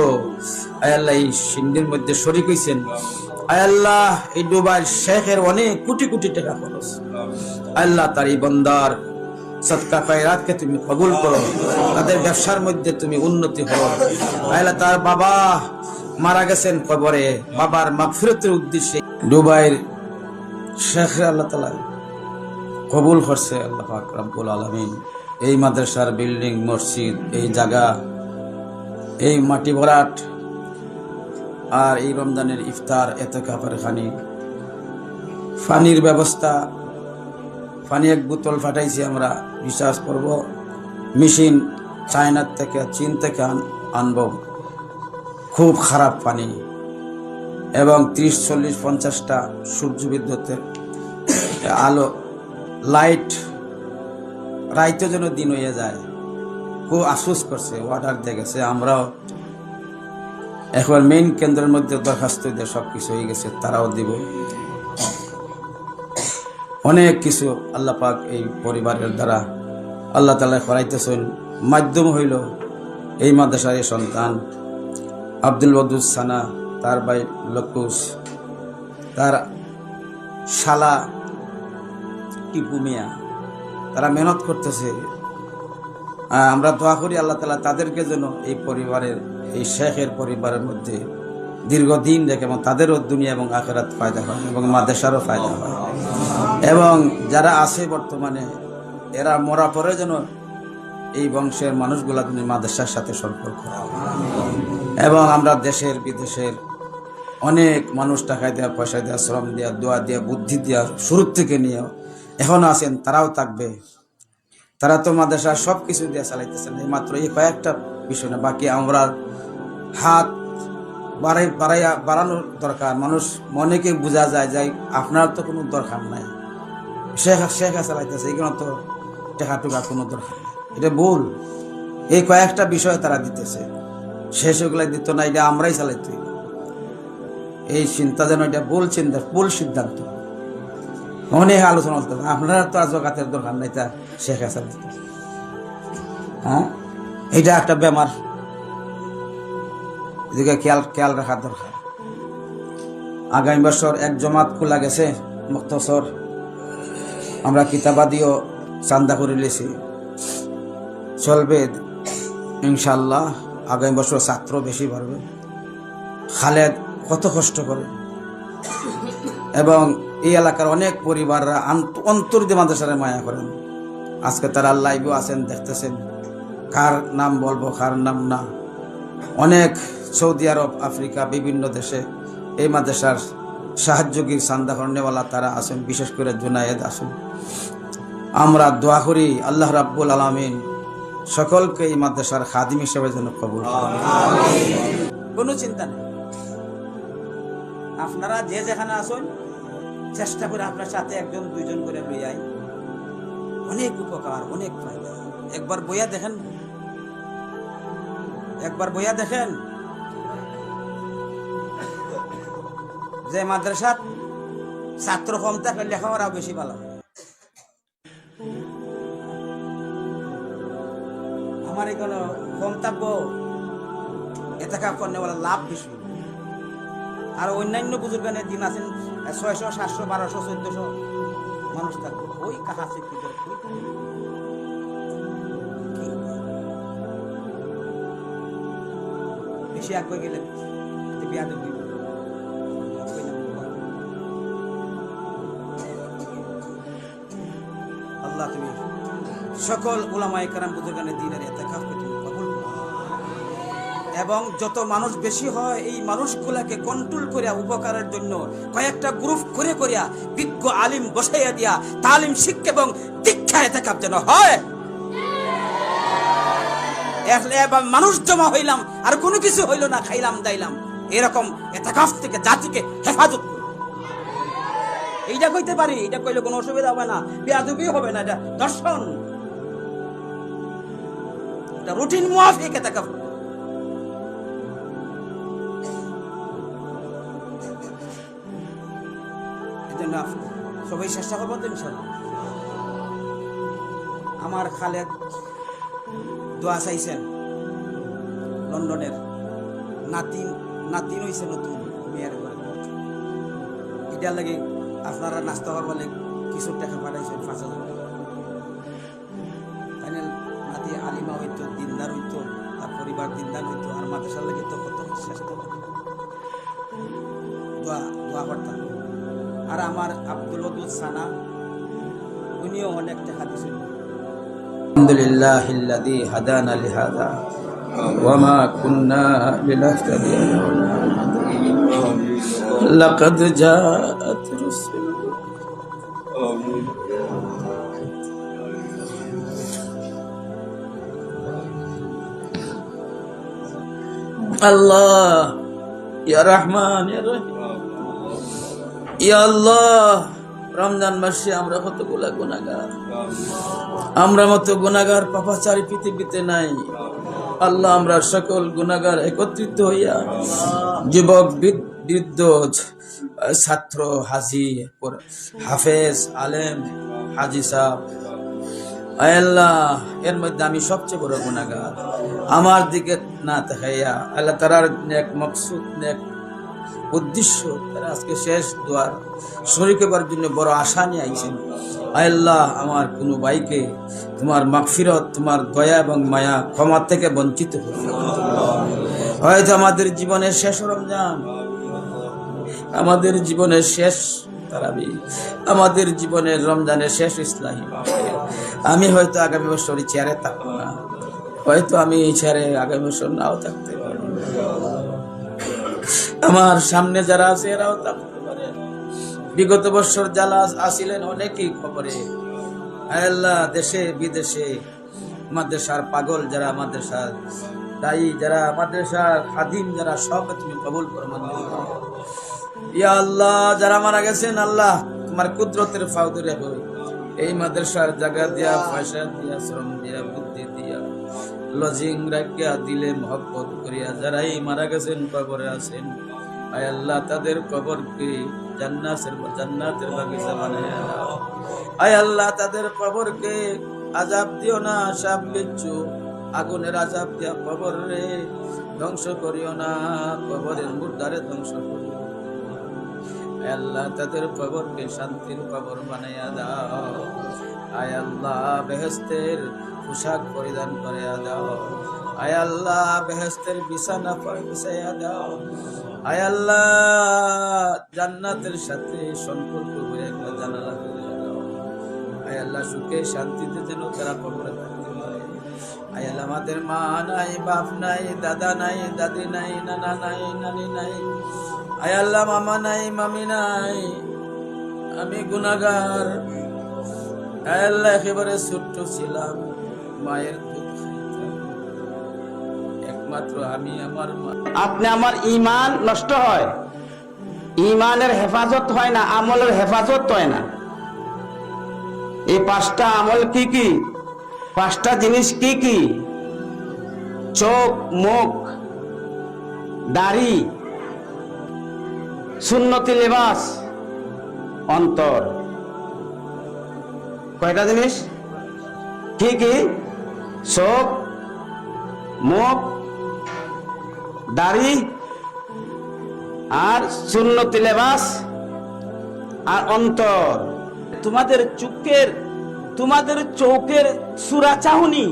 আল্লাহ এই সিন্ধির মধ্যে শরীক হইছেন। আল্লাহ এই দুবাই শেখের অনেক কোটি কোটি টাকা খরচ, আল্লাহ তার এই বন্দার সদকা খয়রাতকে তুমি কবুল করো, তাদের ব্যবসার মধ্যে তুমি উন্নতি করো। আল্লাহ তার বাবা মারা গেছেন কবরে, বাবার মাগফিরাতের উদ্দেশ্যে দুবাইয়ের শেখ আল্লাহ তাআলা কবুল করছে। আল্লাহ পাক রব্বুল আলামিন এই মাদ্রাসার বিল্ডিং, মসজিদ, এই জায়গা, এই মাটি ভরাট, আর এই রমজানের ইফতার, এতেকাফের খানি, পানির ব্যবস্থা, পানি 1 বোতল ফাটাইছি আমরা, বিশ্বাস করব মেশিন চায়না থেকে, চীন থেকে আনব, খুব খারাপ পানি, এবং 30, 40, 50টা সূর্য বিদ্যুতের আলো, লাইট, রাইতে যেন দিন হয়ে যায়, খুব আফসোস করছে, অর্ডার দিয়ে গেছে। আমরাও এখন মেইন কেন্দ্রের মধ্যে দরখাস্ত দিয়ে সবকিছু হয়ে গেছে, তারাও দিব অনেক কিছু। আল্লাহ পাক এই পরিবারের দ্বারা আল্লাহ তাআলা করাইতেছেন। মাধ্যম হইল এই মাদ্রাসার সন্তান আব্দুল ওদুদ সানা, তার ভাই লকুস, তার শালা টিপু মিয়া, তারা মেহনত করতেছে। আমরা দোয়া করি আল্লাহ তাআলা তাদেরকে যেন এই পরিবারের, এই শেখের পরিবারের মধ্যে দীর্ঘদিন রেখে এবং তাদেরও দুনিয়া এবং আখিরাত ফায়দা হয় এবং মাদ্রাসারও ফায়দা হয়। এবং যারা আছে বর্তমানে, এরা মরা পরে যেন এই বংশের মানুষগুলা যেন মাদ্রাসার সাথে সম্পর্ক, এবং আমরা দেশের বিদেশের অনেক মানুষ টাকা দেওয়া, পয়সা দেওয়া, শ্রম দেওয়া, দোয়া দেওয়া, বুদ্ধি দেওয়া, শুরু থেকে নিয়ে এখনো আছেন, তারাও থাকবে। তারা তো মাদ্রাসা সব কিছু দিয়ে চালাইতেছেন, এই মাত্র এই কয়েকটা বিষয় না, বাকি আমরা হাত বাড়ানোর দরকার। মানুষ মনেকে বোঝা যায় যে আপনার তো কোনো দরকার নাই, শেখা চালাইতেছে, এগুলো তো টেকা টুকা কোনো দরকার নেই, এটা ভুল। এই কয়েকটা বিষয় তারা দিতেছে, শেষ ওগুলাই দিত না, এটা আমরাই চালাইতে। এই চিন্তা যেন এটা ভুল চিন্তা, ভুল সিদ্ধান্ত। অনেক আলোচনা হতে, আপনারা তো আজ গাতের দরকার নাই, তা শেখা চালাইতেছে। হ্যাঁ, এটা একটা বেমার, এদিকে খেয়াল রাখার দরকার। আগামী বছর 1 জমাত খোলা গেছে মুক্তসর, আমরা কিতাবাদিও চান্দা করে লেছি, চলবে ইনশাল্লাহ। আগামী বছর ছাত্র বেশি বাড়বে। খালেদ কত কষ্ট করে, এবং এই এলাকার অনেক পরিবাররা অন্তর দিয়ে মাদ্রাসারে মায়া করেন। আজকে তারা লাইভও আছেন, দেখতেছেন, কার নাম বলবো কার নাম না। অনেক সৌদি আরব, আফ্রিকা, বিভিন্ন দেশে এই মাদ্রাসার সাহায্যগীর চান্দা করনেওয়ালা তারা আছেন, বিশেষ করে জুনায়েদ আছেন। আমরা দোয়া করি আল্লাহ রাব্বুল আলামিন সকলকে এই মাদ্রাসার খাদিম হিসেবে যেন কবুল করেন। কোনো চিন্তা নেই, আপনারা যে যেখানে আসুন চেষ্টা করে আপনার সাথে একজন দুইজন করে লইয়াই, অনেক উপকার, অনেক ফায়দা। একবার বইয়া দেখেন, একবার বইয়া দেখেন যে মাদ্রাসাত ছাত্র কম থাকে লেখাপড়া বেশি ভালো। আমার এখানে গন্তব্য এতেকাফ করলে বলে লাভ বেশি। আর অন্যান্য বুজুর্গানের দিন আছেন 600, 700, 1200, 1400 মানুষ থাকবে, ওই কাছে বেশি আগে গেলে বিয়া দেব। আল্লাহ তুমি সকল উলামায়ে কেরাম বুজুর্গানের দিনের ইতিকাফকে তুমি কবুল করো, এবং যত মানুষ বেশি হয় এই মানুষগুলাকে কন্ট্রোল করিয়া উপকারের জন্য কয়েকটা গ্রুপ করে করিয়া বিজ্ঞ আলিম বসাইয়া দিয়া তালিম শিক্ষা এবং দীক্ষা ইতিকাফ যেন হয়। এবার মানুষ জমা হইলাম আর কোনো কিছু হইল না, খাইলাম দাইলাম, এরকম ইতিকাফ থেকে জাতিকে হেফাজত করো। এইটা কইতে পারি, এটা কইলে কোনো অসুবিধা হবে না, বেয়াদবি হবে না, এটা দর্শন, এটা রুটিন মুআফিক ইতিকাফ। এজন্য সবাই চেষ্টা করবো তো ইনশাআল্লাহ। আমার খালেদ দোয়া চাইছেন, লন্ডনের নাতিন হইছে নতুন মেয়ের ঘরে, এটার লাগে আপনারা নাস্তা হওয়ার বলে কিছু টাকা পাঠাইছেন, 5,000 টাকা। ফাইনাল নাতি আলিমা হইতো, দিনদার হইতো, তার পরিবার দিনদার হইতো, আর মাদ্রাসার লাগে তো কত চেষ্টা করে দোয়া করতাম। আর আমার আব্দুল ওদুদ সানা উনিও অনেক টাকা দিয়েছেন। আলহামদুলিল্লাহিল্লাযী হাদানা লিহাযা ওয়া মা কুন্না লিনাহতাদিয়া লাকাদ জাআত রাসূল। আল্লাহ ইয়া রহমান ইয়া রহিম, ইয়া আল্লাহ, রমজান মাসে আমরা কতগুলা গুনাহগার, আমরা মতো গুনাহগার পাপাচারী পৃথিবীতে নাই। আল্লাহ, আমরা সকল গুনাহগার একত্রিত হইয়া যুবক, বৃদ্ধ, ছাত্র, হাজি, হাফেজ, আলেম, হাজি সাহেব, আয় আল্লাহ, এর মধ্যে আমি সবচেয়ে বড় গুনাহগার। আমার দিকে না তাকাইয়া আল্লাহ তাআলার নেক মকসুদ, নেক উদ্দেশ্য, তারা আজকে শেষ দোয়ার শরীক হবার জন্য বড় আশা নিয়ে আইছেন। আয় আল্লাহ, আমার কোনো ভাইকে তোমার মাগফিরত, তোমার দয়া এবং মায়া, ক্ষমা থেকে বঞ্চিত করবে। হয়তো আমাদের জীবনের শেষ রমজান, আমাদের জীবনের শেষ তারাবি, আমাদের জীবনের রমজানের শেষ ইসলাহি। আমি হয়তো আগামী বছর চেয়ারে থাকবো না, হয়তো আমি এই চেয়ারে আগামী বছর নাও থাকতে পারি। আমার সামনে যারা আছে এরাও থাকতে পারে। বিগত বছর যারা আসিলেন অনেকেই খবরে। আল্লাহ, দেশে বিদেশে মাদ্রাসার পাগল যারা, মাদ্রাসার দায়ী যারা, মাদ্রাসার খাদিম যারা, সব তুমি কবুল করো। ইয়া আল্লাহ, যারা মারা গেছেন আল্লাহ তোমার কুদরতের ফাউদরে হই, এই মাদ্রাসার জায়গা দিয়া, পয়সা দিয়া, শ্রম দিয়া, বুদ্ধি দিয়া, লজিং রাখিয়া, দিলে মহব্বত করিয়া যারা এই মারা গেছেন, কবরে আছেন, আয় আল্লাহ তাদের কবরকে জান্নাতের বাগিচা বানাইয়া দাও। আয় আল্লাহ, তাদের কবরকে আযাব দিও না, সাপ বিচ্ছু আগুনের আযাব দিয়া কবরে ধ্বংস করিও না, কবরের মুর্দারে ধ্বংস করিও। আয় আল্লাহ, তাদের কবরকে শান্তির কবর বানাইয়া দাও। আয় আল্লাহ, বেহেশতের পোশাক পরিধান করিয়া দাও। আয় আল্লাহ, বেহেশতের বিছানা বিছাইয়া দাও। আয় আল্লাহ, জান্নাতের সাথে সম্পর্ক করে একটা জানালা করে দাও। আয় আল্লাহ, সুখে শান্তিতে যেন তারা কবরে থাকতে পারে। আয় আল্লাহ, আমাদের মা নাই, বাপ নাই, দাদা নাই, দাদি নাই, নানা নাই, নানি নাই, আয় আল্লাহ, মামা নাই, মামি নাই, আমি গুনাহগার। আয় আল্লাহ, একেবারে ছোট্ট ছিলাম, মায়ের দুধ খাইতাম, একমাত্র আমি, আমার মা। আপনি আমার ঈমান নষ্ট হয়, ইমানের হেফাজত হয় না, আমলের হেফাজত হয় না। এই পাঁচটা আমল কি কি? পাঁচটা জিনিস কি কি? চোখ, মুখ, দাড়ি, সুন্নতি লেবাস, অন্তর। কয়টা জিনিস? কি কি? চোখ, মুখ, দাড়ি আর সুন্নতি লেবাস আর অন্তর। তোমাদের চোখের সূরা চাহনি,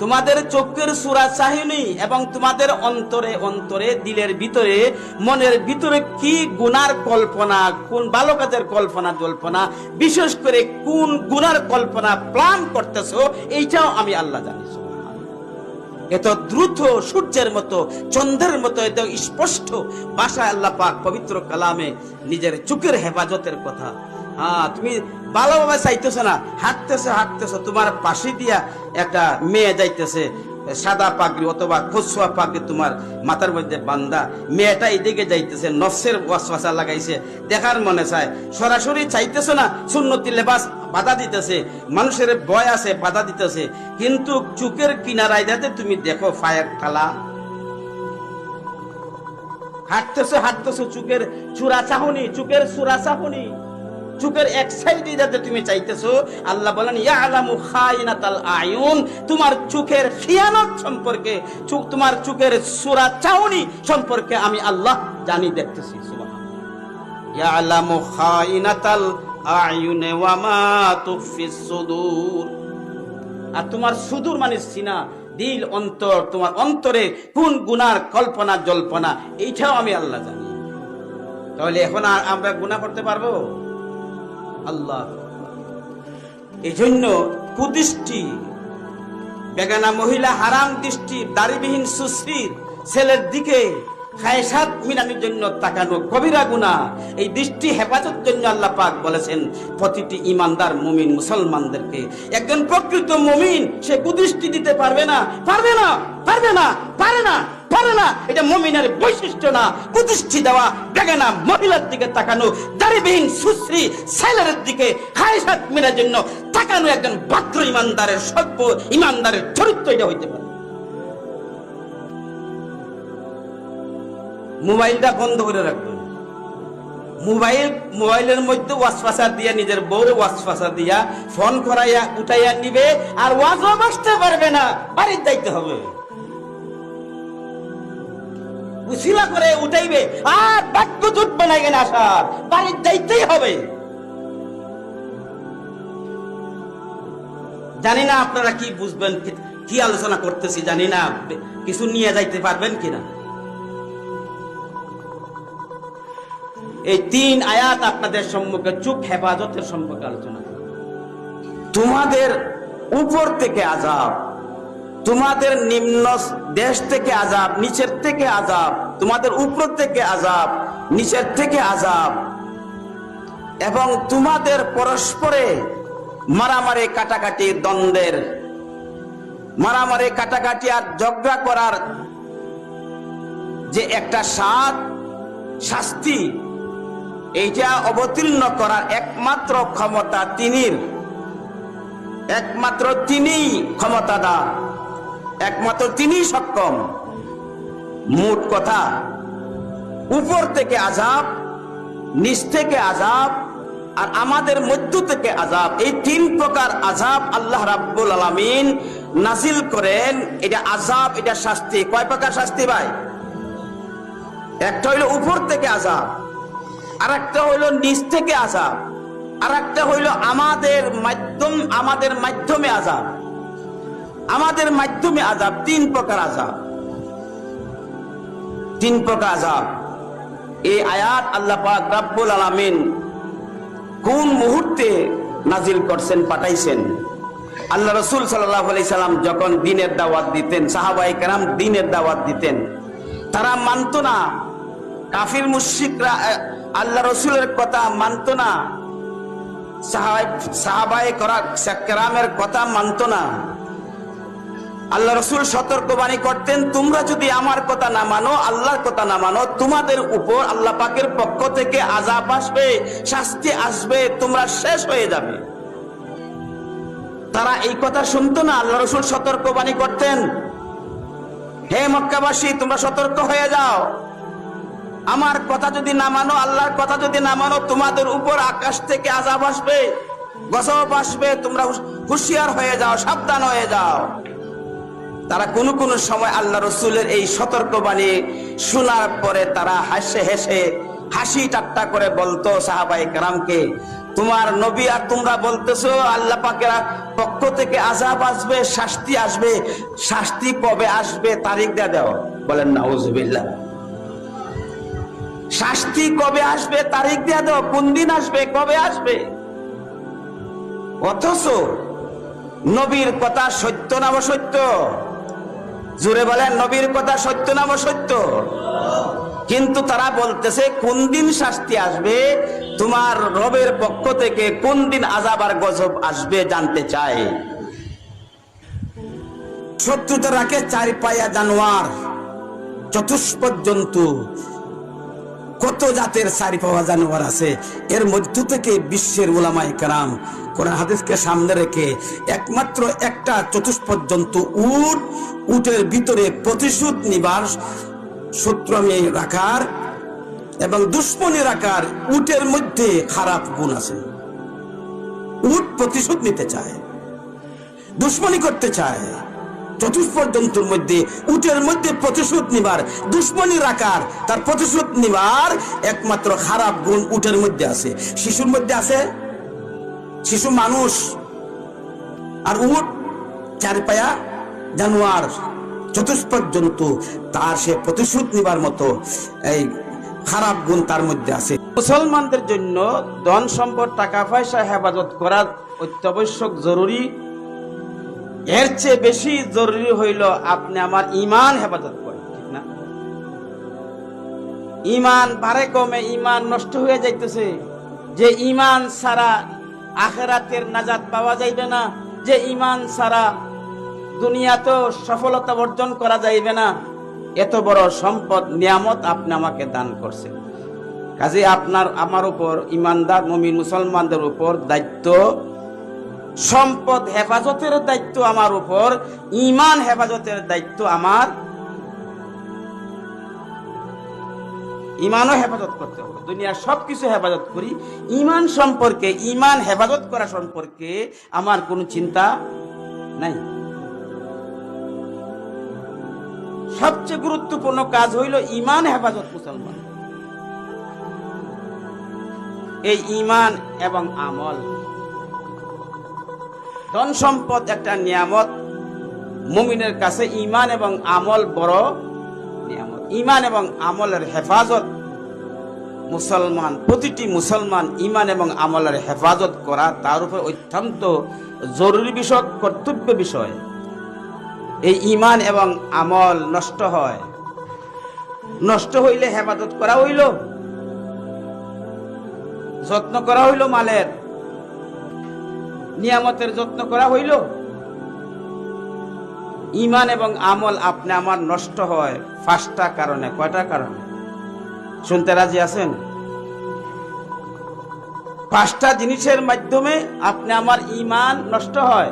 তোমাদের চোখের সূরা চাহনি এবং তোমাদের অন্তরে দিলের ভিতরে, মনের ভিতরে কি গুনার কল্পনা, কোন ভালো কাজের কল্পনা জল্পনা, বিশেষ করে কোন গুনার কল্পনা প্ল্যান করতেছো, এইটাও আমি আল্লাহ জানি। এত দ্রুত সূর্যের মতো, চন্দ্রের মতো এত স্পষ্ট ভাষায় আল্লাহ পাক পবিত্র কালামে নিজের চোখের হেফাজতের কথা। তুমি ভালোভাবে চাইতেছো না, হাঁটতেছো, তোমার পাশে দিয়া একটা মেয়ে যাইতেছে, সাদা পাগড়ি অথবা খোসুয়া পাগড়ি তোমার মাথার মধ্যে বান্দা, মেয়েটা এদিকে যাইতেছে, নফসের ওয়াসওয়াসা লাগাইছে, দেখার মনে চায়, সরাসরি চাইতেছো না, সুন্নতি লেবাস বাধা দিতেছে, মানুষের ভয় আছে বাধা দিতেছে, কিন্তু চোখের কিনারায় যাতে তুমি দেখো ফায়ার খালা। হাঁটতেছো চোখের চূড়া চাহনি, চোখের চূড়া চাহনি, চোখের এক সাইডে যাতে তুমি চাইতেছো। আল্লাহ বলেন ইয়ালামু খায়িনাতাল আয়ুন, তোমার চোখের খিয়ানত সম্পর্কে, তোমার চোখের সূরা চাউনি সম্পর্কে আমি আল্লাহ জানি, দেখতেছি। সুবহানাল্লাহ। ইয়ালামু খায়িনাতাল আয়ুন ওয়া মা তুফিস সুদূর। আর তোমার সুদূর মানে সিনা, দিল, অন্তর, তোমার অন্তরে কোন গুনার কল্পনা জল্পনা, এইটাও আমি আল্লাহ জানি। তাহলে এখন আর আমরা গুনাহ করতে পারবো? আল্লাহ। এই জন্য কুদৃষ্টি, বেগানা মহিলা, হারাম দৃষ্টি, দাড়িবিহীন সুশ্রীর ছেলের দিকে খায়সাত মিলানোর জন্য তাকানো কবিরা গুনাহ। এই দৃষ্টি হেফাজত জন্য আল্লাহ পাক বলেছেন প্রতিটি ইমানদার মুমিন মুসলমানদেরকে, একজন প্রকৃত মুমিন সে কুদৃষ্টি দিতে পারবে না। এটা মুমিনের বৈশিষ্ট্য না। কুদৃষ্টি দেওয়া, বেগানা মহিলার দিকে তাকানো, দাড়িবিহীন সুশ্রী ছেলের দিকে খায়সাত মিলানোর জন্য তাকানো একজন ভদ্র ইমানদারের সভ্য ইমানদারের চরিত্র এটা হইতে পারে। মোবাইলটা বন্ধ করে রাখবেন। মোবাইলের মধ্যে ওয়াসওয়াসা দিয়া, নিজের বউরে ওয়াসওয়াসা দিয়া ফোন করাইয়া উঠাইয়া নিবে, আর ওয়াজও বসতে পারবে না, বাড়ির যাইতে হবে। উসিলা করে উঠাইবে, আর বাক্য জুট বানাই গেলে আসার বাড়ির যাইতেই হবে। জানি না আপনারা কি বুঝবেন, কি আলোচনা করতেছি জানি না, কিছু নিয়ে যাইতে পারবেন কিনা। এই 3 আয়াত আপনাদের সম্মুখে চোখ হেফাজতের সম্পর্কে আলোচনা করে। তোমাদের উপর থেকে আযাব, তোমাদের নিম্ন দেশ থেকে আযাব, নিচের থেকে আযাব, তোমাদের উপর থেকে আযাব, নিচের থেকে আযাব, এবং তোমাদের পরস্পরে মারামারি কাটাকাটি, দ্বন্দ্বের মারামারি কাটাকাটি আর ঝগড়া করার যে একটা শাস্তি, এইটা অবতীর্ণ করার একমাত্র ক্ষমতা তিনির, একমাত্র তিনিই ক্ষমতাদার, একমাত্র তিনিই সক্ষম। মোট কথা, উপর থেকে আযাব, নিচ থেকে আযাব, আর আমাদের মধ্য থেকে আযাব, এই 3 প্রকার আযাব আল্লাহ রাব্বুল আলামিন নাজিল করেন। এটা আযাব, এটা শাস্তি। কয় প্রকার শাস্তি ভাই? একটা হইল উপর থেকে আযাব, আর একটা হইল নিচ থেকে আযাব, আর একটা হইল আমাদের মাধ্যমে আযাব, আমাদের মাধ্যমে আযাব। 3 প্রকার আযাব, 3 প্রকার আযাব। এই আয়াত আল্লাহ পাক রব্বুল আলামিন কোন মুহূর্তে নাজিল করছেন, পাঠাইছেন? আল্লাহ রাসূল সাল্লাল্লাহু আলাইহি সাল্লাম যখন দ্বীনের দাওয়াত দিতেন, সাহাবায়ে কেরাম দ্বীনের দাওয়াত দিতেন, তারা মানতো না। কাফির মুশরিকরা আল্লাহ রাসূলের কথা মানতো না, সাহাবায়ে কেরামের কথা মানতো না। আল্লাহ রসুল সতর্কবাণী করতেন, তোমরা যদি আমার কথা না মানো, আল্লাহর কথা না মানো, তোমাদের উপর আল্লাহ পাকের পক্ষ থেকে আযাব আসবে, শাস্তি আসবে, তোমরা শেষ হয়ে যাবে। তারা এই কথা শুনতো না। আল্লাহ রসুল সতর্কবাণী করতেন, হে মক্কাবাসী, তোমরা সতর্ক হয়ে যাও, আমার কথা যদি না মানো, আল্লাহর কথা যদি না মানো, তোমাদের উপর আকাশ থেকে আযাব আসবে, গজব আসবে, তোমরা হুঁশিয়ার হয়ে যাও, সাবধান হয়ে যাও। তারা কোন কোন সময় আল্লাহ রসুলের এই সতর্কবাণী শোনার পরে তারা হাসে হেসে হাসি ঠাট্টা করে বলতো সাহাবায়ে কেরামকে, তোমার নবী আর তোমরা বলতেছো আল্লাহ পাকের পক্ষ থেকে আযাব আসবে, শাস্তি আসবে, শাস্তি কবে আসবে তারিখ দিয়ে দাও। বলেন নাউজুবিল্লাহ। শাস্তি কবে আসবে তারিখ দিয়ে দাও, কোন দিন আসবে, কবে আসবে। অথচ নবীর কথা সত্য না অসত্য? জোরে বলেন, নবীর কথা সত্য না অসত্য? কিন্তু তারা বলতেছে কোন দিন শাস্তি আসবে, তোমার রবের পক্ষ থেকে কোন দিন আযাব আর গজব আসবে জানতে চায়। শত্রুতা রাখে চার পায়া জানোয়ার, চতুষ্পদ জন্তু, কত জাতের চারি পাওয়া জানোয়ার আছে। এর মধ্য থেকে বিশ্বের উলামায়ে কেরাম কোরআন হাদিসকে সামনে রেখে একমাত্র একটা চতুষ্পদ জন্তু উট, উটের ভিতরে প্রতিশোধ নিবার, শত্রুমি রাখার এবং দুশ্মনী রাখার উটের মধ্যে খারাপ গুণ আছে। উট প্রতিশোধ নিতে চায়, দুশ্মনী করতে চায়। চতুষ্পদ জন্তুর মধ্যে, উটের মধ্যে প্রতিশোধ নিবার, দুশ্মনী রাখার, তার প্রতিশোধ নিবার একমাত্র খারাপ গুণ উটের মধ্যে আছে। শিশুর মধ্যে আছে, শিশু মানুষ। আর উট চার পায়া জানোয়ার, চতুষ্পদ জন্তু, তার সে প্রতিশোধ নিবার মতো এই খারাপ গুণ তার মধ্যে আছে। মুসলমানদের জন্য ধন সম্পদ, টাকা পয়সা হেফাজত করা অত্যাবশ্যক জরুরি। এর চেয়ে বেশি জরুরি হইল আপনি আমার ঈমান হেফাজত করেন, ঠিক না? ঈমান বারে কমে, ঈমান নষ্ট হয়ে যাইতেছে। যে ঈমান ছাড়া আখিরাতের নাজাত পাওয়া যাইবে না, যে ঈমান ছাড়া দুনিয়াতেও সফলতা অর্জন করা যাইবে না। এত বড় সম্পদ, নিয়ামত আপনি আমাকে দান করছেন। কাজে আপনার আমার উপর, ঈমানদার মুমিন মুসলমানদের উপর দায়িত্ব, সম্পদ হেফাজতের দায়িত্ব আমার উপর, ঈমান হেফাজতের দায়িত্ব আমার। ঈমানও হেফাজত করতে হবে। দুনিয়ার সবকিছু হেফাজত করি, ঈমান সম্পর্কে, ঈমান হেফাজত করা সম্পর্কে আমার কোনো চিন্তা নাই। সবচেয়ে গুরুত্বপূর্ণ কাজ হইল ঈমান হেফাজত মুসলমান। এই ঈমান এবং আমল, ধন সম্পদ একটা নিয়ামত, মুমিনের কাছে ঈমান এবং আমল বড় নিয়ামত। ঈমান এবং আমলের হেফাজত মুসলমান, প্রতিটি মুসলমান ঈমান এবং আমলের হেফাজত করা তার উপর অত্যন্ত জরুরি বিষয়, কর্তব্য বিষয়। এই ঈমান এবং আমল নষ্ট হয়, নষ্ট হইলে হেফাজত করা হইল, যত্ন করা হইল, মালের নিয়ামতের যত্ন করা হইল। ঈমান এবং আমল আপনি আমার নষ্ট হয় 5টা কারণে। কয়টা কারণে শুনতে রাজি আছেন? 5টা জিনিসের মাধ্যমে আপনি আমার ঈমান নষ্ট হয়।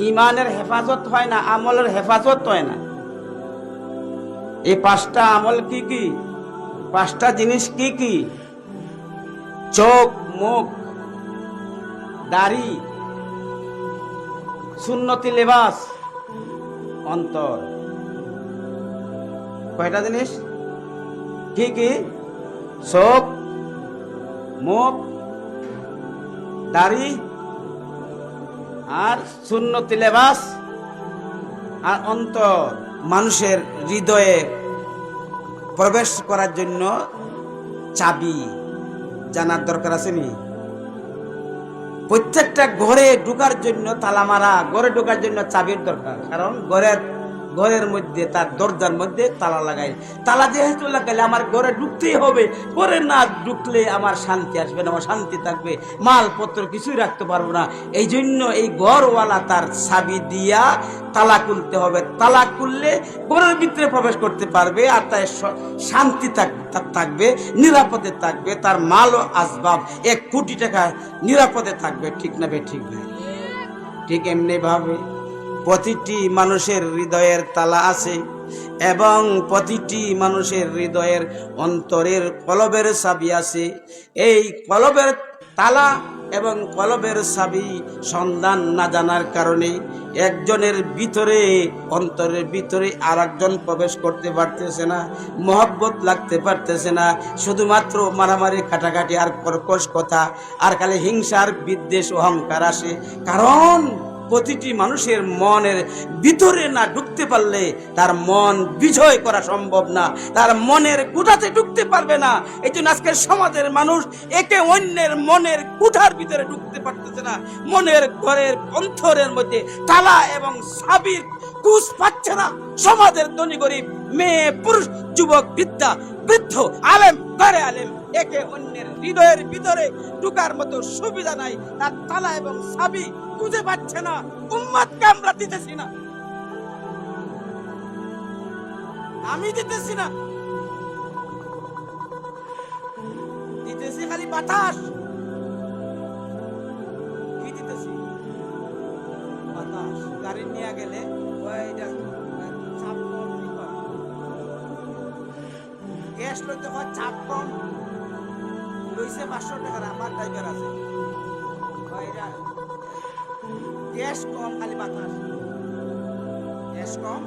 ঈমানের হেফাজত হয় না, আমলের হেফাজত হয় না। এই 5টা আমল কি কি? 5টা জিনিস কি কি? চোখ, মুখ, দাড়ি, সুন্নতি লেবাস, অন্তর। কয়টা জিনিস? কি কি? চোখ, মুখ, দাড়ি আর সুন্নতি লেবাস আর অন্তর। মানুষের হৃদয়ে প্রবেশ করার জন্য চাবি জানার দরকার আছে নি? প্রত্যেকটা ঘরে ঢোকার জন্য তালা মারা, ঘরে ঢোকার জন্য চাবির দরকার। কারণ ঘরের মধ্যে তার দরজার মধ্যে তালা লাগাই। তালা যেহেতু লাগাইলে আমার ঘরে ঢুকতেই হবে, ঘরে না ঢুকলে আমার শান্তি আসবে না, আমার শান্তি থাকবে, মালপত্র কিছুই রাখতে পারবো না। এই জন্য এই ঘরওয়ালা তার চাবি দিয়া তালা খুলতে হবে। তালা খুললে ঘরের ভিতরে প্রবেশ করতে পারবে, আর তার শান্তি থাকবে, নিরাপদে থাকবে, তার মাল ও আসবাব 1 কোটি টাকা নিরাপদে থাকবে। ঠিক না বে ঠিক না? ঠিক এমনি ভাবে প্রতিটি মানুষের হৃদয়ের তালা আছে, এবং প্রতিটি মানুষের হৃদয়ের অন্তরের কলবের চাবি আছে। এই কলবের তালা এবং কলবের চাবি সন্ধান না জানার কারণে একজনের ভিতরে, অন্তরের ভিতরে আর একজন প্রবেশ করতে পারতেছে না, মহব্বত লাগতে পারতেছে না, শুধুমাত্র মারামারি কাটাকাটি আর কর্কশ কথা আর খালি হিংসার বিদ্বেষ অহংকার আসে। কারণ প্রতিটি মানুষের মনের ভিতরে না ঢুকতে পারলে তার মন বিজয় করা সম্ভব না, তার মনের কুঠাতে ঢুকতে পারবে না। এই জন্য আজকের সমাজের মানুষ একে অন্যের মনের কুঠার ভিতরে ঢুকতে পারতেছে না, মনের ঘরের অন্তরের মধ্যে তালা এবং চাবির কুশ পাচ্ছে না। সমাজের ধনী গরিব, মেয়ে পুরুষ, যুবক বৃদ্ধ, আলেম ঘরে আলেম, একে অন্যের হৃদয়ের ভিতরে ঢুকার মতো সুবিধা নাই, তার তালা এবং চাবি খুঁজে পাচ্ছে না। উম্মতকে আমরা দিতেছি না, আমি দিতেছি না, দিতেছি খালি বাতাস। কি দিতেছি? বাতাস। গাড়ি নিয়ে গেলে গ্যাস লইতে হয় চাপ কম, লইছে 500 টাকার, আমার ড্রাইভার আছে, গ্যাস কম খালি বাতাস, গ্যাস কম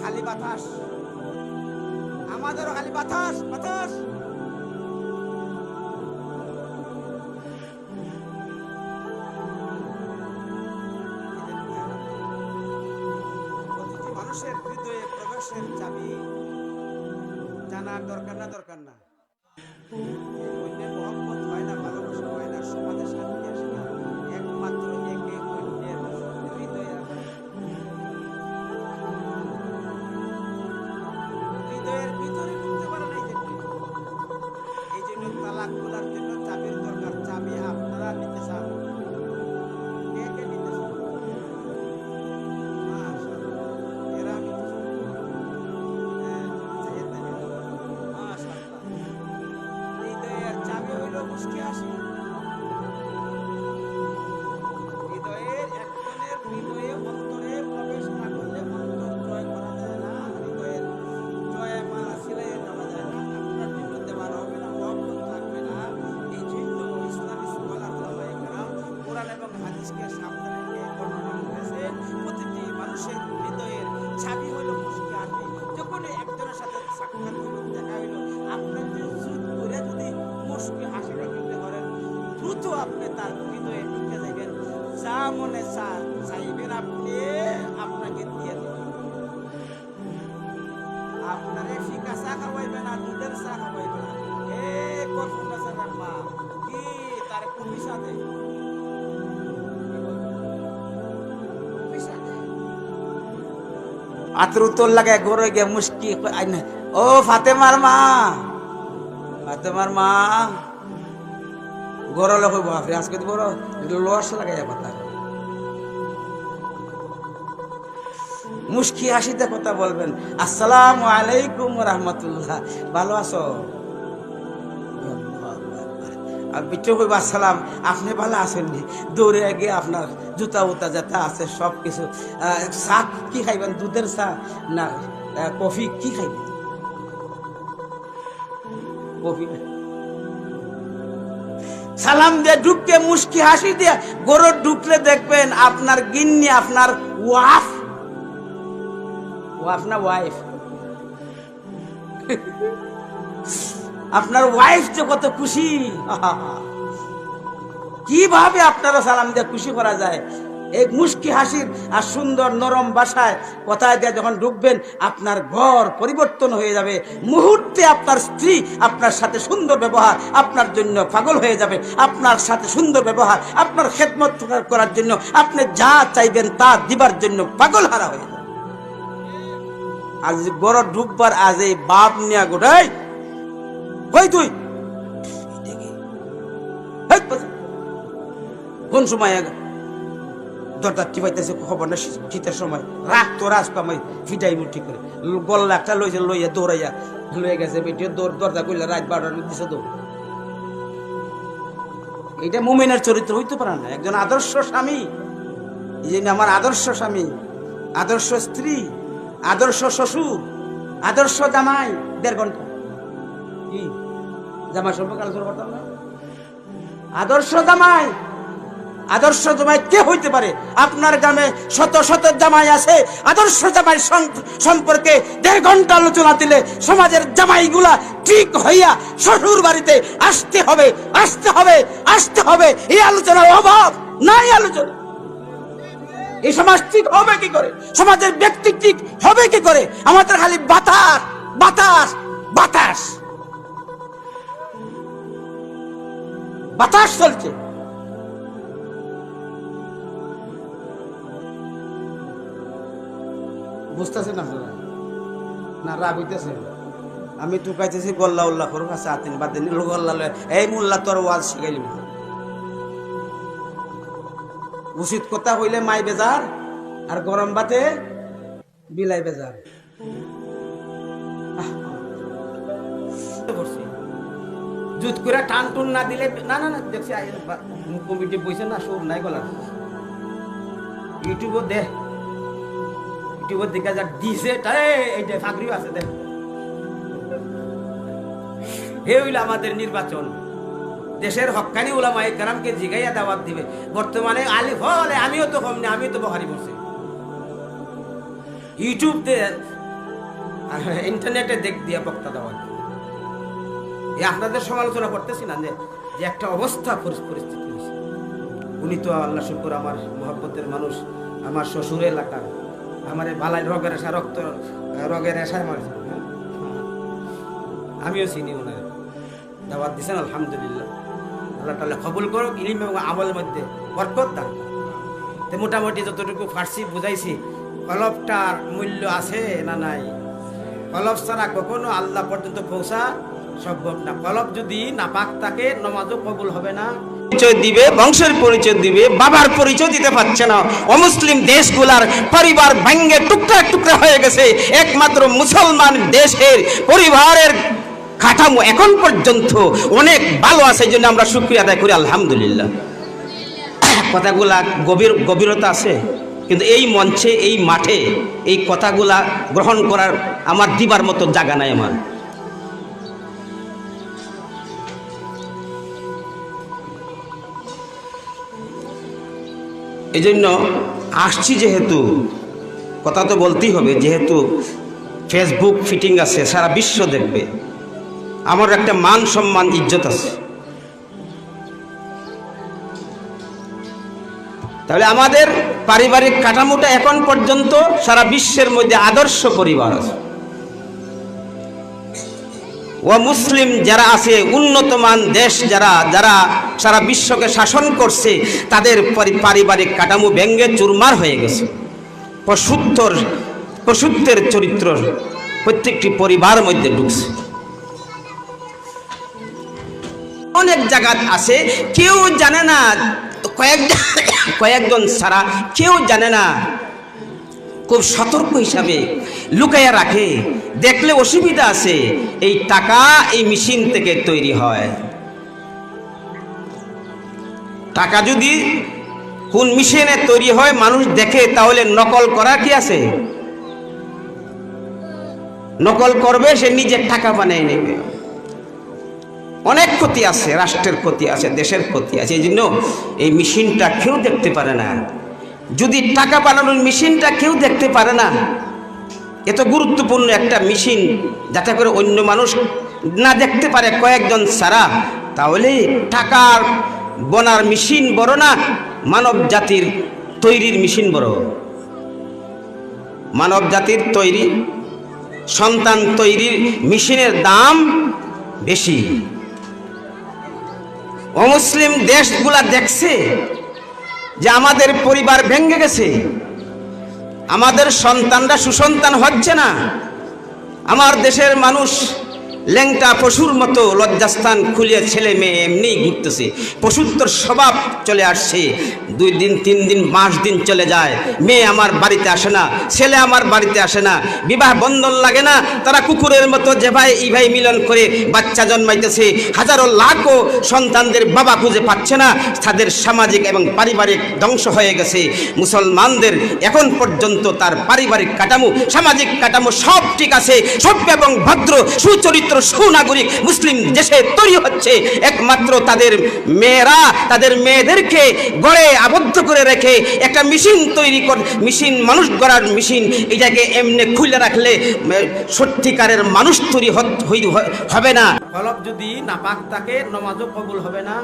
খালি বাতাস, আমাদেরও খালি বাতাস বাতাস। প্রতিটি মানুষের হৃদয়ে প্রবেশের চাবি জানার দরকার না? দরকার না? মহব্বত হয় না, ভালোবাসা হয় না, সমাজে শান্তি আসে না, একমাত্র একে অন্যের হৃদয়ের ভিতরে ঢুকতে পারে না। এই জন্য তালা খোলার জন্য চাবির দরকার। চাবি আপনারা নিতে চান? কে কে নিতে চান? এরা নিতে চান? হৃদয়ের চাবি হইল মুশকি হাসি। হৃদয়ের একজনের হৃদয়ে অন্তরে প্রবেশ না করলে অন্তর জয় করা যায় না, হৃদয়ের জয় মালা সিলাই নেওয়া যায় না, আপনার জন্য দেওয়ার হবে না, মহব্বত থাকবে না। এই জন্য ইসলামী স্কলার ওলামায়ে কেরাম কোরআন এবং হাদিসকে সামনে রেখে বর্ণনা করেছেন প্রতিটি মানুষের হৃদয়ের চাবি হইল মুশকি হাসি। যখন একজনের সাথে সাক্ষাৎ হইল, দেখা হইল, আপনার যদি মুশকি হাসিটা করতে পারেন, দ্রুত আপনি তার হৃদয়ে ঢুকে যাবেন, যা মনে চাইবেন আপনি আপনাকে দিয়ে দেবেন। আপনারে ফিকা চা খাওয়াইবে না, দুধের চা খাওয়াইবে না। মা কি তার কপি সাথে আতর উত্তর লাগে গড়ে গিয়ে মুশকি। ও ফাতেমার মা, ফাতেমার মা গড় লোক বাপরে, আজকে তো বড় লস লাগাই কথা। মুশকি হাসিতে কথা বলবেন, আসসালামু আলাইকুম রাহমাতুল্লাহ, ভালো আছো? আর বিচ্ছু কইবা আসসালাম, আপনি ভালো আছেননি? দৌড়ে গিয়ে আপনার জুতা উতা যেটা আছে সব কিছু, চা কি খাইবেন? দুধের চা না কফি? কি খাইবেন? কফি। সালাম দিয়ে ঢুকতে মুশকি হাসি দিয়ে গরু ঢুকলে দেখবেন আপনার গিন্নি, আপনার ওয়াইফ না ওয়াইফ, আপনার ওয়াইফ যে কত খুশি। কিভাবে আপনারা সালাম দিয়ে খুশি করা যায়? এই মুশকি হাসির আর সুন্দর নরম ভাষায় কথা দিয়ে যখন ঢুকবেন, আপনার ঘর পরিবর্তন হয়ে যাবে। মুহূর্তে আপনার স্ত্রী আপনার সাথে সুন্দর ব্যবহার আপনার জন্য পাগল হয়ে যাবে, আপনার সাথে সুন্দর ব্যবহার, আপনার খেদমত করার জন্য, আপনি যা চাইবেন তা দিবার জন্য পাগল হারা হয়ে যাবে। আজ গড় ঢুকবার আজ এই বাপ নিয়া গোটাই কই তুই কোন সময় দরজা টিপাইতেছে খবর না শীতের সময় রাখ তো রাস্তা আমি ফিটাই মুঠি করে গল্লা একটা লইছে লইয়া দৌড়াইয়া লইয়া গেছে বেটি দরজা কইলে রাত 12টার দিছে দৌড়। এটা মুমিনের চরিত্র হইতে পারে না। একজন আদর্শ স্বামী, এই জন্য আমার আদর্শ স্বামী, আদর্শ স্ত্রী, আদর্শ শ্বশুর, আদর্শ জামাই 1.5 ঘন্টা কি জামাই সম্পর্কে আলোচনা করতাম না? আদর্শ জামাই, আদর্শ জামাই কে হইতে পারে? আপনার গ্রামে শত শত জামাই আছে, আদর্শ জামাই সম্পর্কে 1.5 ঘন্টা আলোচনা দিলে সমাজের জামাইগুলা ঠিক হইয়া শ্বশুর বাড়িতে আসতে হবে, আসতে হবে, আসতে হবে। এই আলোচনার অভাব নাই। আলোচনা এই সমাজ ঠিক হবে কি করে? সমাজের ব্যক্তি ঠিক হবে কি করে? আমাদের খালি বাতাস বাতাস বাতাস বাতাস চলছে। বুঝতেছেন আপনারা না? রাগ হইতেছে? আমি টুকাইতেছি গল্লা উল্লাহ করুক আছে আতিন বাদ দিন গল্লা এই মোল্লা তোর ওয়াজ শিখাইলি উচিত কথা হইলে মাই বেজার আর গরম বাতে বিলাই বেজার। জুত করে টান টুন না দিলে না না না দেখছি কমিটি বইছে না সুর নাই গলার ইউটিউবে দেখ ইউটিউবের দিকে যা দিছে এইটা ফাঁকরিও আছে দেখ। হে হইল আমাদের নির্বাচন, দেশের হক্কানি উলামায়ে কেরামকে জিগাইয়া দাওয়াত দিবে। বর্তমানে আলিফ হলে আমিও তো কম না, আমিও তো বহারি পড়ছি। ইউটিউব ইন্টারনেটে দেখ দিয়া বক্তা দাওয়াত এই আপনাদের সমালোচনা করতেছি না যে একটা অবস্থা পরিস্থিতি হয়েছে। উনি তো আল্লাহ শুকর আমার মহব্বতের মানুষ, আমার শ্বশুর এলাকার, আমার বালাই রোগের এসা রক্ত রোগের এসায় মারছে। আমিও চিনি ওনার দাওয়াত দিচ্ছেন, আলহামদুলিল্লাহ। আল্লাহ তাআলা কবুল করুক, ইলম এবং আমলের মধ্যে বরকত দান। তো মোটামুটি যতটুকু ফার্সি বুঝাইছি, কলবটার মূল্য আছে না নাই? কলব ছাড়া কখনো আল্লাহ পর্যন্ত পৌঁছা সম্ভব না। কলব যদি নাপাক থাকে নামাজও কবুল হবে না। পরিচয় দিবে, বংশের পরিচয় দিবে, বাবার পরিচয় দিতে পারছে না। অমুসলিম দেশগুলার পরিবার ভেঙে টুকরা টুকরা হয়ে গেছে। একমাত্র মুসলমান দেশের পরিবারের কাঠামো এখন পর্যন্ত অনেক ভালো আছে, এই জন্য আমরা শুকরিয়া আদায় করি, আলহামদুলিল্লাহ। কথাগুলা গভীরতা আছে, কিন্তু এই মঞ্চে এই মাঠে এই কথাগুলা গ্রহণ করার আমার দিবার মতো জায়গা নাই আমার। এই জন্য আসছি, যেহেতু কথা তো বলতেই হবে, যেহেতু ফেসবুক ফিটিং আছে, সারা বিশ্ব দেখবে, আমার একটা মান সম্মান ইজ্জত আছে। তাহলে আমাদের পারিবারিক কাঠামোটা এখন পর্যন্ত সারা বিশ্বের মধ্যে আদর্শ পরিবার আছে। ও মুসলিম যারা আছে, উন্নতমান দেশ যারা যারা সারা বিশ্বকে শাসন করছে, তাদের পারিবারিক কাঠামো ভেঙ্গে চুরমার হয়ে গেছে। পশুত্বের চরিত্র প্রত্যেকটি পরিবারের মধ্যে ঢুকছে। অনেক জায়গা আছে কেউ জানে না, কয়েকজন ছাড়া কেউ জানে না, খুব সতর্ক হিসাবে লুকাইয়া রাখে। দেখলে অসুবিধা আছে, এই টাকা এই মেশিন থেকে তৈরি হয়। টাকা যদি কোন মেশিনে তৈরি হয় মানুষ দেখে, তাহলে নকল করা কি আছে? নকল করবে, সে নিজের টাকা বানিয়ে নেবে। অনেক ক্ষতি আছে, রাষ্ট্রের ক্ষতি আছে, দেশের ক্ষতি আছে। এই জন্য এই মেশিনটা কেউ দেখতে পারে না। যদি টাকা বানানোর মেশিনটা কেউ দেখতে পারে না, এত গুরুত্বপূর্ণ একটা মেশিন, যাতে করে অন্য মানুষ না দেখতে পারে কয়েকজন ছাড়া, তাহলে টাকার বনার মেশিন বড় না, মানব জাতির তৈরির মেশিন বড়। মানব জাতির তৈরি সন্তান তৈরির মেশিনের দাম বেশি। অমুসলিম দেশগুলা দেখছে যে আমাদের পরিবার ভেঙে গেছে, আমাদের সন্তানরা সুসন্তান হচ্ছে না, আমার দেশের মানুষ ল্যাংটা পশুর মতো লজ্জাস্থান খুলিয়ে ছেলে মেয়ে এমনিই ঘুরতেছে। পশুত্বর স্বভাব চলে আসছে। 2 দিন 3 দিন 5 দিন চলে যায়, মেয়ে আমার বাড়িতে আসে না, ছেলে আমার বাড়িতে আসে না, বিবাহ বন্ধন লাগে না। তারা কুকুরের মতো যে ভাই এই ভাই মিলন করে বাচ্চা জন্মাইতেছে। হাজারো লাখো সন্তানদের বাবা খুঁজে পাচ্ছে না। তাদের সামাজিক এবং পারিবারিক ধ্বংস হয়ে গেছে। মুসলমানদের এখন পর্যন্ত তার পারিবারিক কাঠামো, সামাজিক কাঠামো সব ঠিক আছে, সভ্য এবং ভদ্র সুচরিত্র সুনাগরিক মুসলিম দেশে তৈরি হচ্ছে। একমাত্র তাদের মেয়েরা তাদের মেয়েদেরকে গড়ে আবদ্ধ করে রেখে একটা মেশিন তৈরি মেশিন, মানুষ গড়ার মেশিন, এটাকে এমনি খুলে রাখলে সত্যিকারের মানুষ তৈরি হবে না। কলব যদি নাপাক থাকে, নমাজও কবুল হবে না,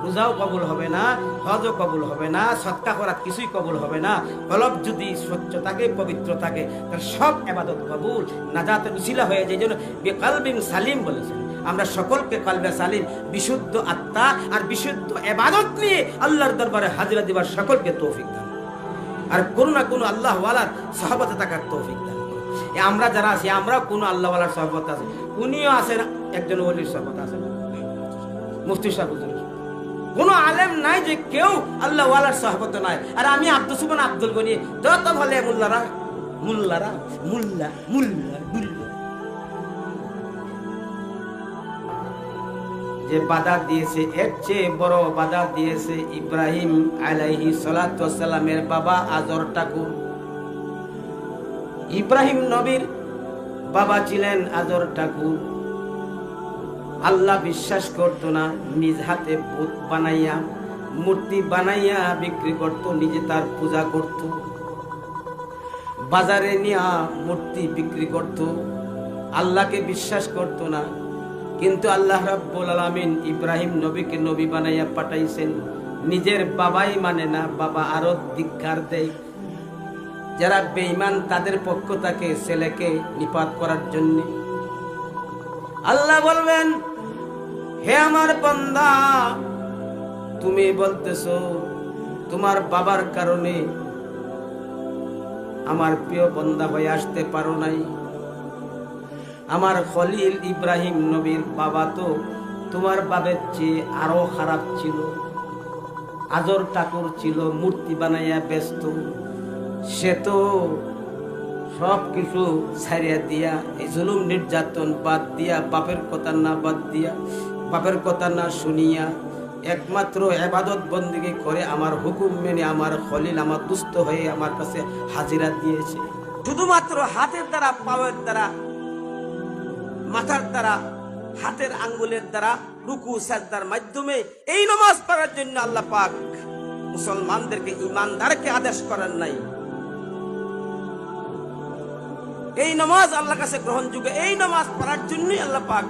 রোজাও কবুল হবে না, হজও কবুল হবে না, সদকা করা কিছুই কবুল হবে না। কলব যদি স্বচ্ছ থাকে, পবিত্র থাকে, তার সব ইবাদত কবুল, নাজাতের উসিলা হয়ে যায়। যেন বিকলবিন সালিম বলেছেন, আমরা সকলকে কলবে সালিম, বিশুদ্ধ আত্মা আর বিশুদ্ধ ইবাদত নিয়ে আল্লাহর দরবারে হাজিরা দিবার সকলকে তৌফিক দান, আর কোনো না কোনো আল্লাহ ওয়ালার সাহাবতে থাকার তৌফিক দান। আমরা যারা আছি, আমরাও কোনো আল্লাহ ওয়ালার সাহাবত আছে, উনিও আছেন, একজন ওলির সাহাবত আছেন, মুফতি সাহেব হুজুর। কোনো আলেম নাই যে কেউ আল্লাহ ওয়ালার সাহাবত নাই। আর আমি আব্দুল সুবহান আব্দুল গনি যত বলে মুল্লারা মুল্লারা মুল্লা মুল্লা মুল্লা, যে বাধা দিয়েছে এর চেয়ে বড় বাধা দিয়েছে ইব্রাহিম আলাইহিস সালাতু ওয়াস সালামের বাবা আজর ঠাকুর। ইব্রাহিম নবীর বাবা ছিলেন আজর ঠাকুর। আল্লাহ বিশ্বাস করত না, নিজ হাতে বুত বানাইয়া মূর্তি বানাইয়া বিক্রি করত, নিজে তার পূজা করত, বাজারে নিয়ে মূর্তি বিক্রি করত, আল্লাহকে বিশ্বাস করত না। কিন্তু আল্লাহ রাব্বুল আলামিন ইব্রাহিম নবীকে নবী বানাইয়া পাঠাইছেন। নিজের বাবাই মানে না, বাবা আরো ধিক্কার দেয়। যারা বেঈমান তাদের পক্ষ থেকে ছেলেকে নিপাত করার জন্য আল্লাহ বলবেন, হে আমার বান্দা, তুমি বলতেছো তোমার বাবার কারণে আমার প্রিয় বান্দা হয়ে আসতে পারো নাই। আমার খলিল ইব্রাহিম নবীর বাবা তো তোমার বাবার চেয়ে আরো খারাপ ছিল, আজর ঠাকুর ছিল, মূর্তি বানাইয়া ব্যস্ত। সে তো সব কিছু ছাড়িয়া দিয়া, এই জুলুম নির্যাতন বাদ দিয়া, বাপের কথা না বাদ দিয়া, বাপের কথা না শুনিয়া একমাত্র ইবাদত বন্দেগী করে আমার হুকুম মেনে আমার খলিল আমার দুস্থ হয়ে আমার কাছে হাজিরা দিয়েছে। শুধুমাত্র হাতের দ্বারা, পাওয়ের দ্বারা, মাথার দ্বারা, হাতের আঙ্গুলের দ্বারা, রুকু সাজদার মাধ্যমে এই নামাজ পড়ার জন্য আল্লাহ পাক মুসলমানদেরকে, ইমানদারকে আদেশ করেন নাই। এই নামাজ আল্লাহর কাছে গ্রহণযোগ্য। এই নামাজ পড়ার জন্যই আল্লাহ পাক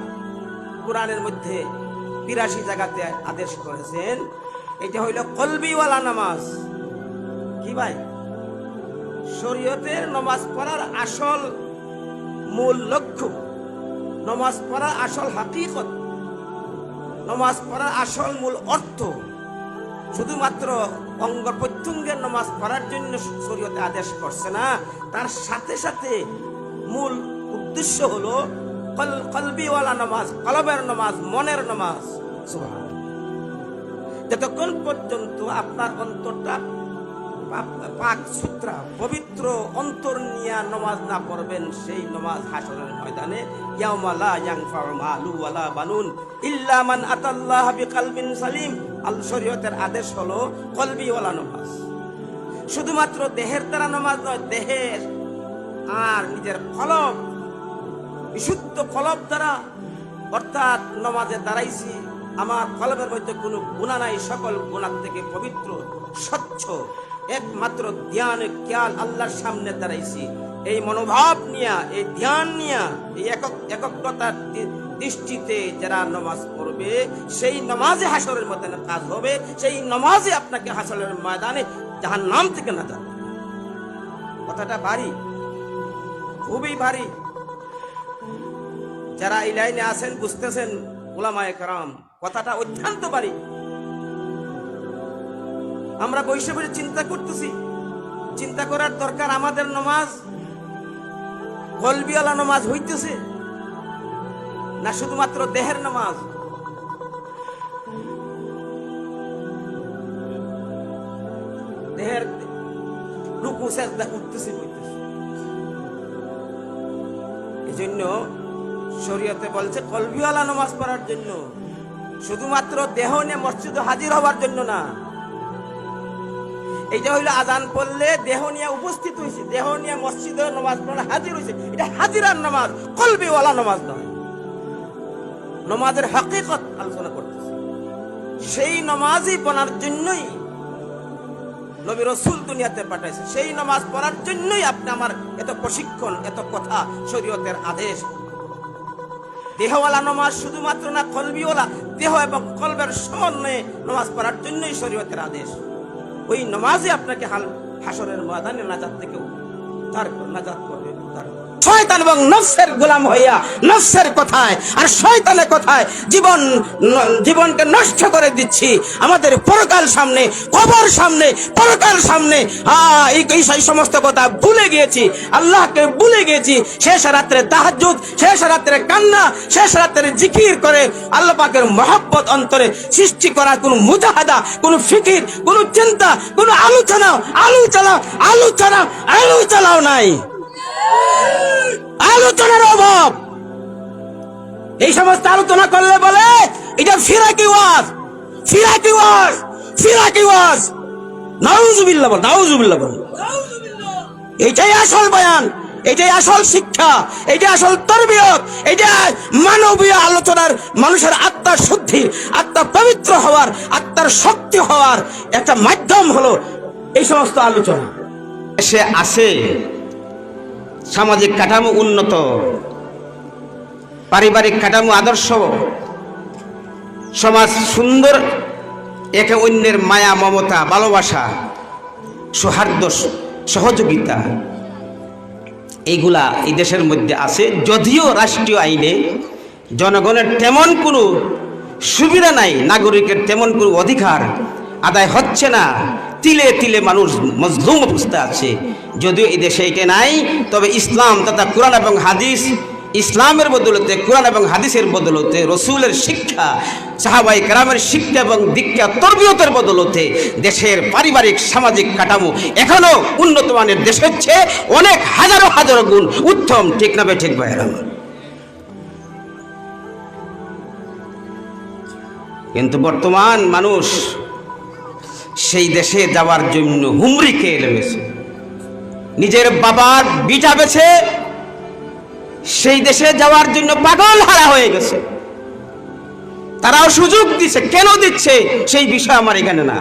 কোরআনের মধ্যে 82 জায়গাতে আদেশ করেছেন। এটা হইল কলবিওয়ালা নামাজ। কি ভাই, শরীয়তের নামাজ পড়ার আসল মূল লক্ষ্য, নামাজ পড়ার আসল হাকিকত, নামাজ পড়ার আসল মূল অর্থ শুধুমাত্র অঙ্গ প্রত্যঙ্গের নামাজ পড়ার জন্য শরীয়তে আদেশ করছে না, তার সাথে সাথে মূল উদ্দেশ্য হলো কলবিওয়ালা নামাজ, কলবের নামাজ, মনের নামাজ। সুবহানাল্লাহ। যতক্ষণ পর্যন্ত আপনার অন্তরটা পাক সুতরা পবিত্র অন্তর নিয়ে নামাজ না পড়বেন, সেই নামাজ হাসরের ময়দানে ইয়াউমা লা ইয়ানফাউ মালু ওয়ালা বানুন ইল্লা মান আতাল্লাহ বিকলবিন সালিম। আল শরীয়তের আদেশ হলো কলবিওয়ালা নামাজ। শুধুমাত্র দেহের দ্বারা নামাজ নয়, দেহের আর নিজের কলব, বিশুদ্ধ কলব দ্বারা, অর্থাৎ নামাজে দাঁড়াইছি আমার কলবের মধ্যে কোনো গুনাহ নাই, সকল গুনাহ থেকে পবিত্র, স্বচ্ছ, একমাত্র ধ্যান খেয়াল আল্লাহর সামনে দাঁড়াইছি। এই মনোভাব নিয়া, এই ধ্যান নিয়া, এই এককতার দৃষ্টিতে যারা নামাজ পড়বে, সেই নামাজে হাসরের ময়দানে কাজ হবে, সেই নামাজে আপনাকে হাসরের ময়দানে জাহান্নাম থেকে নাজাত। কথাটা ভারী, খুবই ভারী। যারা এই লাইনে আছেন বুঝতেছেন, উলামায়ে কেরাম, কথাটা অত্যন্ত ভারী। আমরা বৈষম্যের চিন্তা করতেছি, চিন্তা করার দরকার। আমাদের নামাজ কলবিওয়ালা নামাজ হইতেছে না শুধুমাত্র দেহের নামাজ? দেহের রুকু সেজদা উঠতেছে হইতেছে। এজন্য শরীয়তে বলছে কলবিওয়ালা নামাজ পড়ার জন্য, শুধুমাত্র দেহ নিয়ে মসজিদে হাজির হওয়ার জন্য না। এইটা হইলো আজান পড়লে দেহ নিয়ে উপস্থিত হয়েছে, দেহ নিয়ে মসজিদে নামাজ পড়া হাজির হয়েছে, এটা হাজিরার নামাজ, কলবিওয়ালা নামাজ নয়। নামাজের হাকিকত আলোচনা করতেছে। সেই নামাজই পড়ার জন্যই নবী রাসূল দুনিয়াতে পাঠাইছে, সেই নামাজ পড়ার জন্যই আপনি আমার এত প্রশিক্ষণ, এত কথা, শরীয়তের আদেশ। দেহওয়ালা নামাজ শুধুমাত্র না, কলবিওয়ালা, দেহ এবং কলবের সমন্বয়ে নামাজ পড়ার জন্যই শরীয়তের আদেশ। ওই নামাজই আপনাকে হাসরের ময়দানে নাজাত থেকে নাজাত করবে। শয়তান এবং নফসের গোলাম হইয়া নফসের কথায় আর শয়তানের কথায় জীবনকে নষ্ট করে দিচ্ছি। আমাদের পরকাল সামনে, কবর সামনে, পরকাল সামনে। এই সমস্ত কথা ভুলে গিয়েছি, আল্লাহকে ভুলে গিয়েছি। শেষ রাত্রে তাহাজ্জুদ, শেষ রাত্রে কান্না, শেষ রাত্রে জিকির করে আল্লাহ পাকের মহব্বত অন্তরে সৃষ্টি করা কোন মুজাহাদা, কোন ফিকির, কোন চিন্তা, কোন আলোচনাও নাই। আলোচনার অভাব। এই সমস্ত আলোচনা করলে বলে এটা ফিরাকি ওয়াজ, ফিরাকি ওয়াজ, ফিরাকি ওয়াজ। নাউজুবিল্লাহ বল, নাউজুবিল্লাহ বল। এইটাই আসল বয়ান, এটাই আসল শিক্ষা, এটাই আসল তরবিয়ত, এটা মানবীয় আলোচনার, মানুষের আত্মার শুদ্ধি, আত্মা পবিত্র হওয়ার, আত্মার শক্তি হওয়ার একটা মাধ্যম হলো এই সমস্ত আলোচনা। এসে আসে সামাজিক কাঠামো উন্নত, পারিবারিক কাঠামো আদর্শ, সমাজ সুন্দর, একে অন্যের মায়া, মমতা, ভালোবাসা, সৌহার্দ্য, সহযোগিতা, এইগুলা এই দেশের মধ্যে আছে। যদিও রাষ্ট্রীয় আইনে জনগণের তেমন কোনো সুবিধা নাই, নাগরিকের তেমন কোনো অধিকার আদায় হচ্ছে না, তিলে তিলে মানুষ মজলুম অবস্থা আছে। যদিও এই দেশে এটা নাই, তবে ইসলাম তথা কোরআন এবং হাদিস, ইসলামের বদলতে, কোরআন এবং হাদিসের বদলতে, রসুলের শিক্ষা, সাহাবায়ে কেরামের শিক্ষা এবং দীক্ষা, তরবিয়তের বদলতে দেশের পারিবারিক সামাজিক কাঠামো এখনো উন্নত মানের, দেশের চেয়ে অনেক হাজারো হাজারো গুণ উত্তম। ঠিক না ঠিক ভাইয়েরা? কিন্তু বর্তমান মানুষ সেই দেশে যাওয়ার জন্য হুমড়ি খেয়ে নেমেছে। নিজের বাবার বিটা বেছে সেই দেশে যাওয়ার জন্য পাগল হারা হয়ে গেছে। তারাও সুযোগ দিচ্ছে, কেন দিচ্ছে সেই বিষয় আমার এখানে না।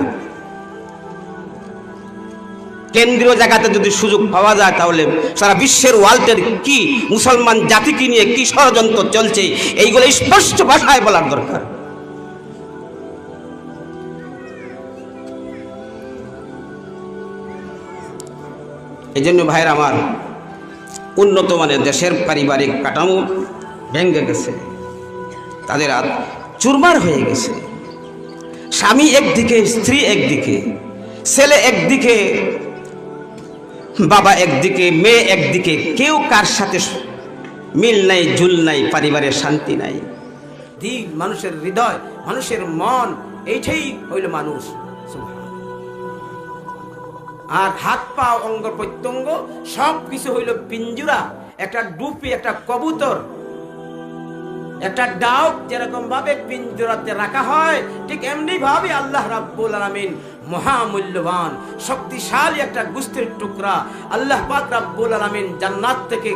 কেন্দ্রীয় জায়গাতে যদি সুযোগ পাওয়া যায় তাহলে সারা বিশ্বের ওয়ার্ল্ডের কি মুসলমান জাতিকে নিয়ে কি ষড়যন্ত্র চলছে এইগুলো স্পষ্ট ভাষায় বলার দরকার। এই জন্য ভাইয়ের আমার, উন্নত মানের দেশের পারিবারিক কাঠামো ভেঙে গেছে, তাদের আর চুরমার হয়ে গেছে। স্বামী একদিকে, স্ত্রী একদিকে, ছেলে একদিকে, বাবা একদিকে, মেয়ে একদিকে, কেউ কার সাথে মিল নাই, ঝুল নাই, পারিবারের শান্তি নাই। দিল, মানুষের হৃদয়, মানুষের মন, এইটাই হইল মানুষ। আর হাত পা, অঙ্গ প্রত্যঙ্গ সব কিছু হইল পিঞ্জুরা, একটা ডুপি, একটা কবুতর, একটা ডাউক যেরকম ভাবে পিঞ্জরাতে রাখা হয়, ঠিক এমনি ভাবে আল্লাহ রাব্বুল আলামিন মহামূল্যবান শক্তিশালী একটা গোস্তের টুকরা আল্লাহ পাক রাব্বুল আলামিন জান্নাত থেকে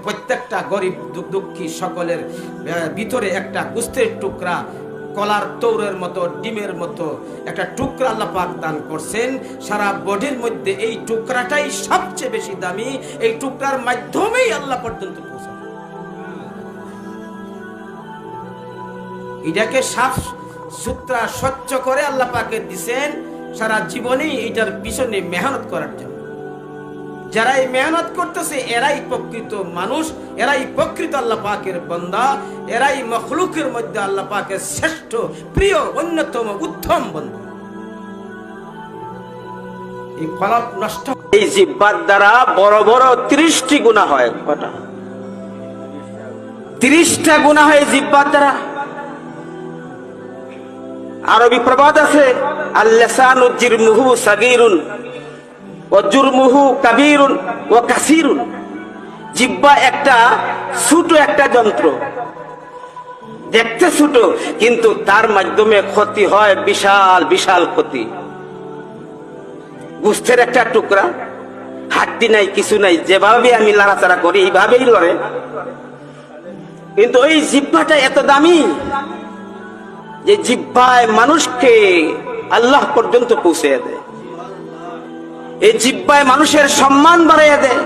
প্রত্যেকটা গরিব দুঃখী সকলের ভিতরে একটা গোস্তের টুকরা, কলার তৌরের মতো, ডিমের মতো একটা টুকরা আল্লাহ পাক দান করছেন। সারা বডির মধ্যে এই টুকরাটাই সবচেয়ে বেশি দামি। এই টুকরার মাধ্যমেই আল্লাহ পর্যন্ত পৌঁছায়। এটাকে সাফ সুতরা স্বচ্ছ করে আল্লাহ পাকে দিছেন সারা জীবনেই এটার পিছনে মেহনত করার জন্য। যারা এই মেহনত করতেছে এরাই প্রকৃত মানুষ, এরাই প্রকৃত আল্লাহ পাকের বান্দা, এরাই মখলুকের মধ্যে আল্লাহ পাকের শ্রেষ্ঠ, প্রিয়, অন্যতম, উত্তম বান্দা। এই কলব নষ্ট। এই জিহ্বার দ্বারা বড় বড় 30টি গুনাহ হয়। কটা? 30টা গুনাহ হয় জিহ্বার দ্বারা। আরবি প্রবাদ আছে, আল-লিসানু জিরমুহু সাগীরুন ওয়া জুরমুহু কাবীরুন ওয়া কাসীরুন। জিহ্বা একটা ছোট একটা যন্ত্র, দেখতে ছোট, কিন্তু তার মাধ্যমে ক্ষতি হয় বিশাল বিশাল ক্ষতি। গোস্তের একটা টুকরা, হাড্ডি নাই, কিছু নাই, যেভাবে আমি লাড়াচাড়া করি এইভাবেই লড়ে। কিন্তু ওই জিহ্বাটা এত দামি যে জিহ্বায় মানুষকে আল্লাহ পর্যন্ত পৌঁছে দেয়। এই জিহ্বায় মানুষের সম্মান বাড়াইয়া দেয়,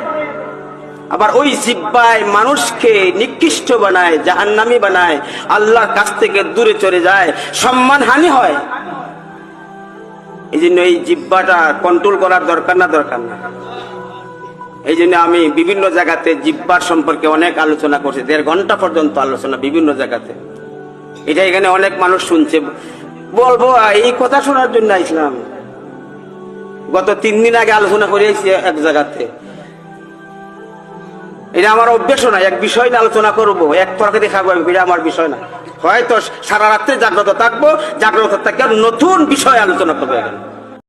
আবার ওই জিহ্বায় মানুষকে নিকৃষ্ট বানায়, জাহান্নামী বানায়, আল্লাহর কাছ থেকে দূরে চলে যায়, সম্মান হানি হয়। এই জন্য এই জিহ্বাটা কন্ট্রোল করার দরকার না? দরকার না? এই জন্য আমি বিভিন্ন জায়গাতে জিহ্বার সম্পর্কে অনেক আলোচনা করছি, 1.5 ঘন্টা পর্যন্ত আলোচনা বিভিন্ন জায়গাতে। এটা এখানে অনেক মানুষ শুনছে, বলবো এই কথা শোনার জন্য আসলাম। গত 3 দিন আগে আলোচনা করে এসেছি এক জায়গাতে। এটা আমার অভ্যেস না, এক বিষয় নিয়ে আলোচনা করবো, এক তরকারি খাবো, এটা আমার বিষয় না। হয়তো সারা রাত্রে জাগ্রত থাকবো, জাগ্রত থাকলে নতুন বিষয় আলোচনা করবো।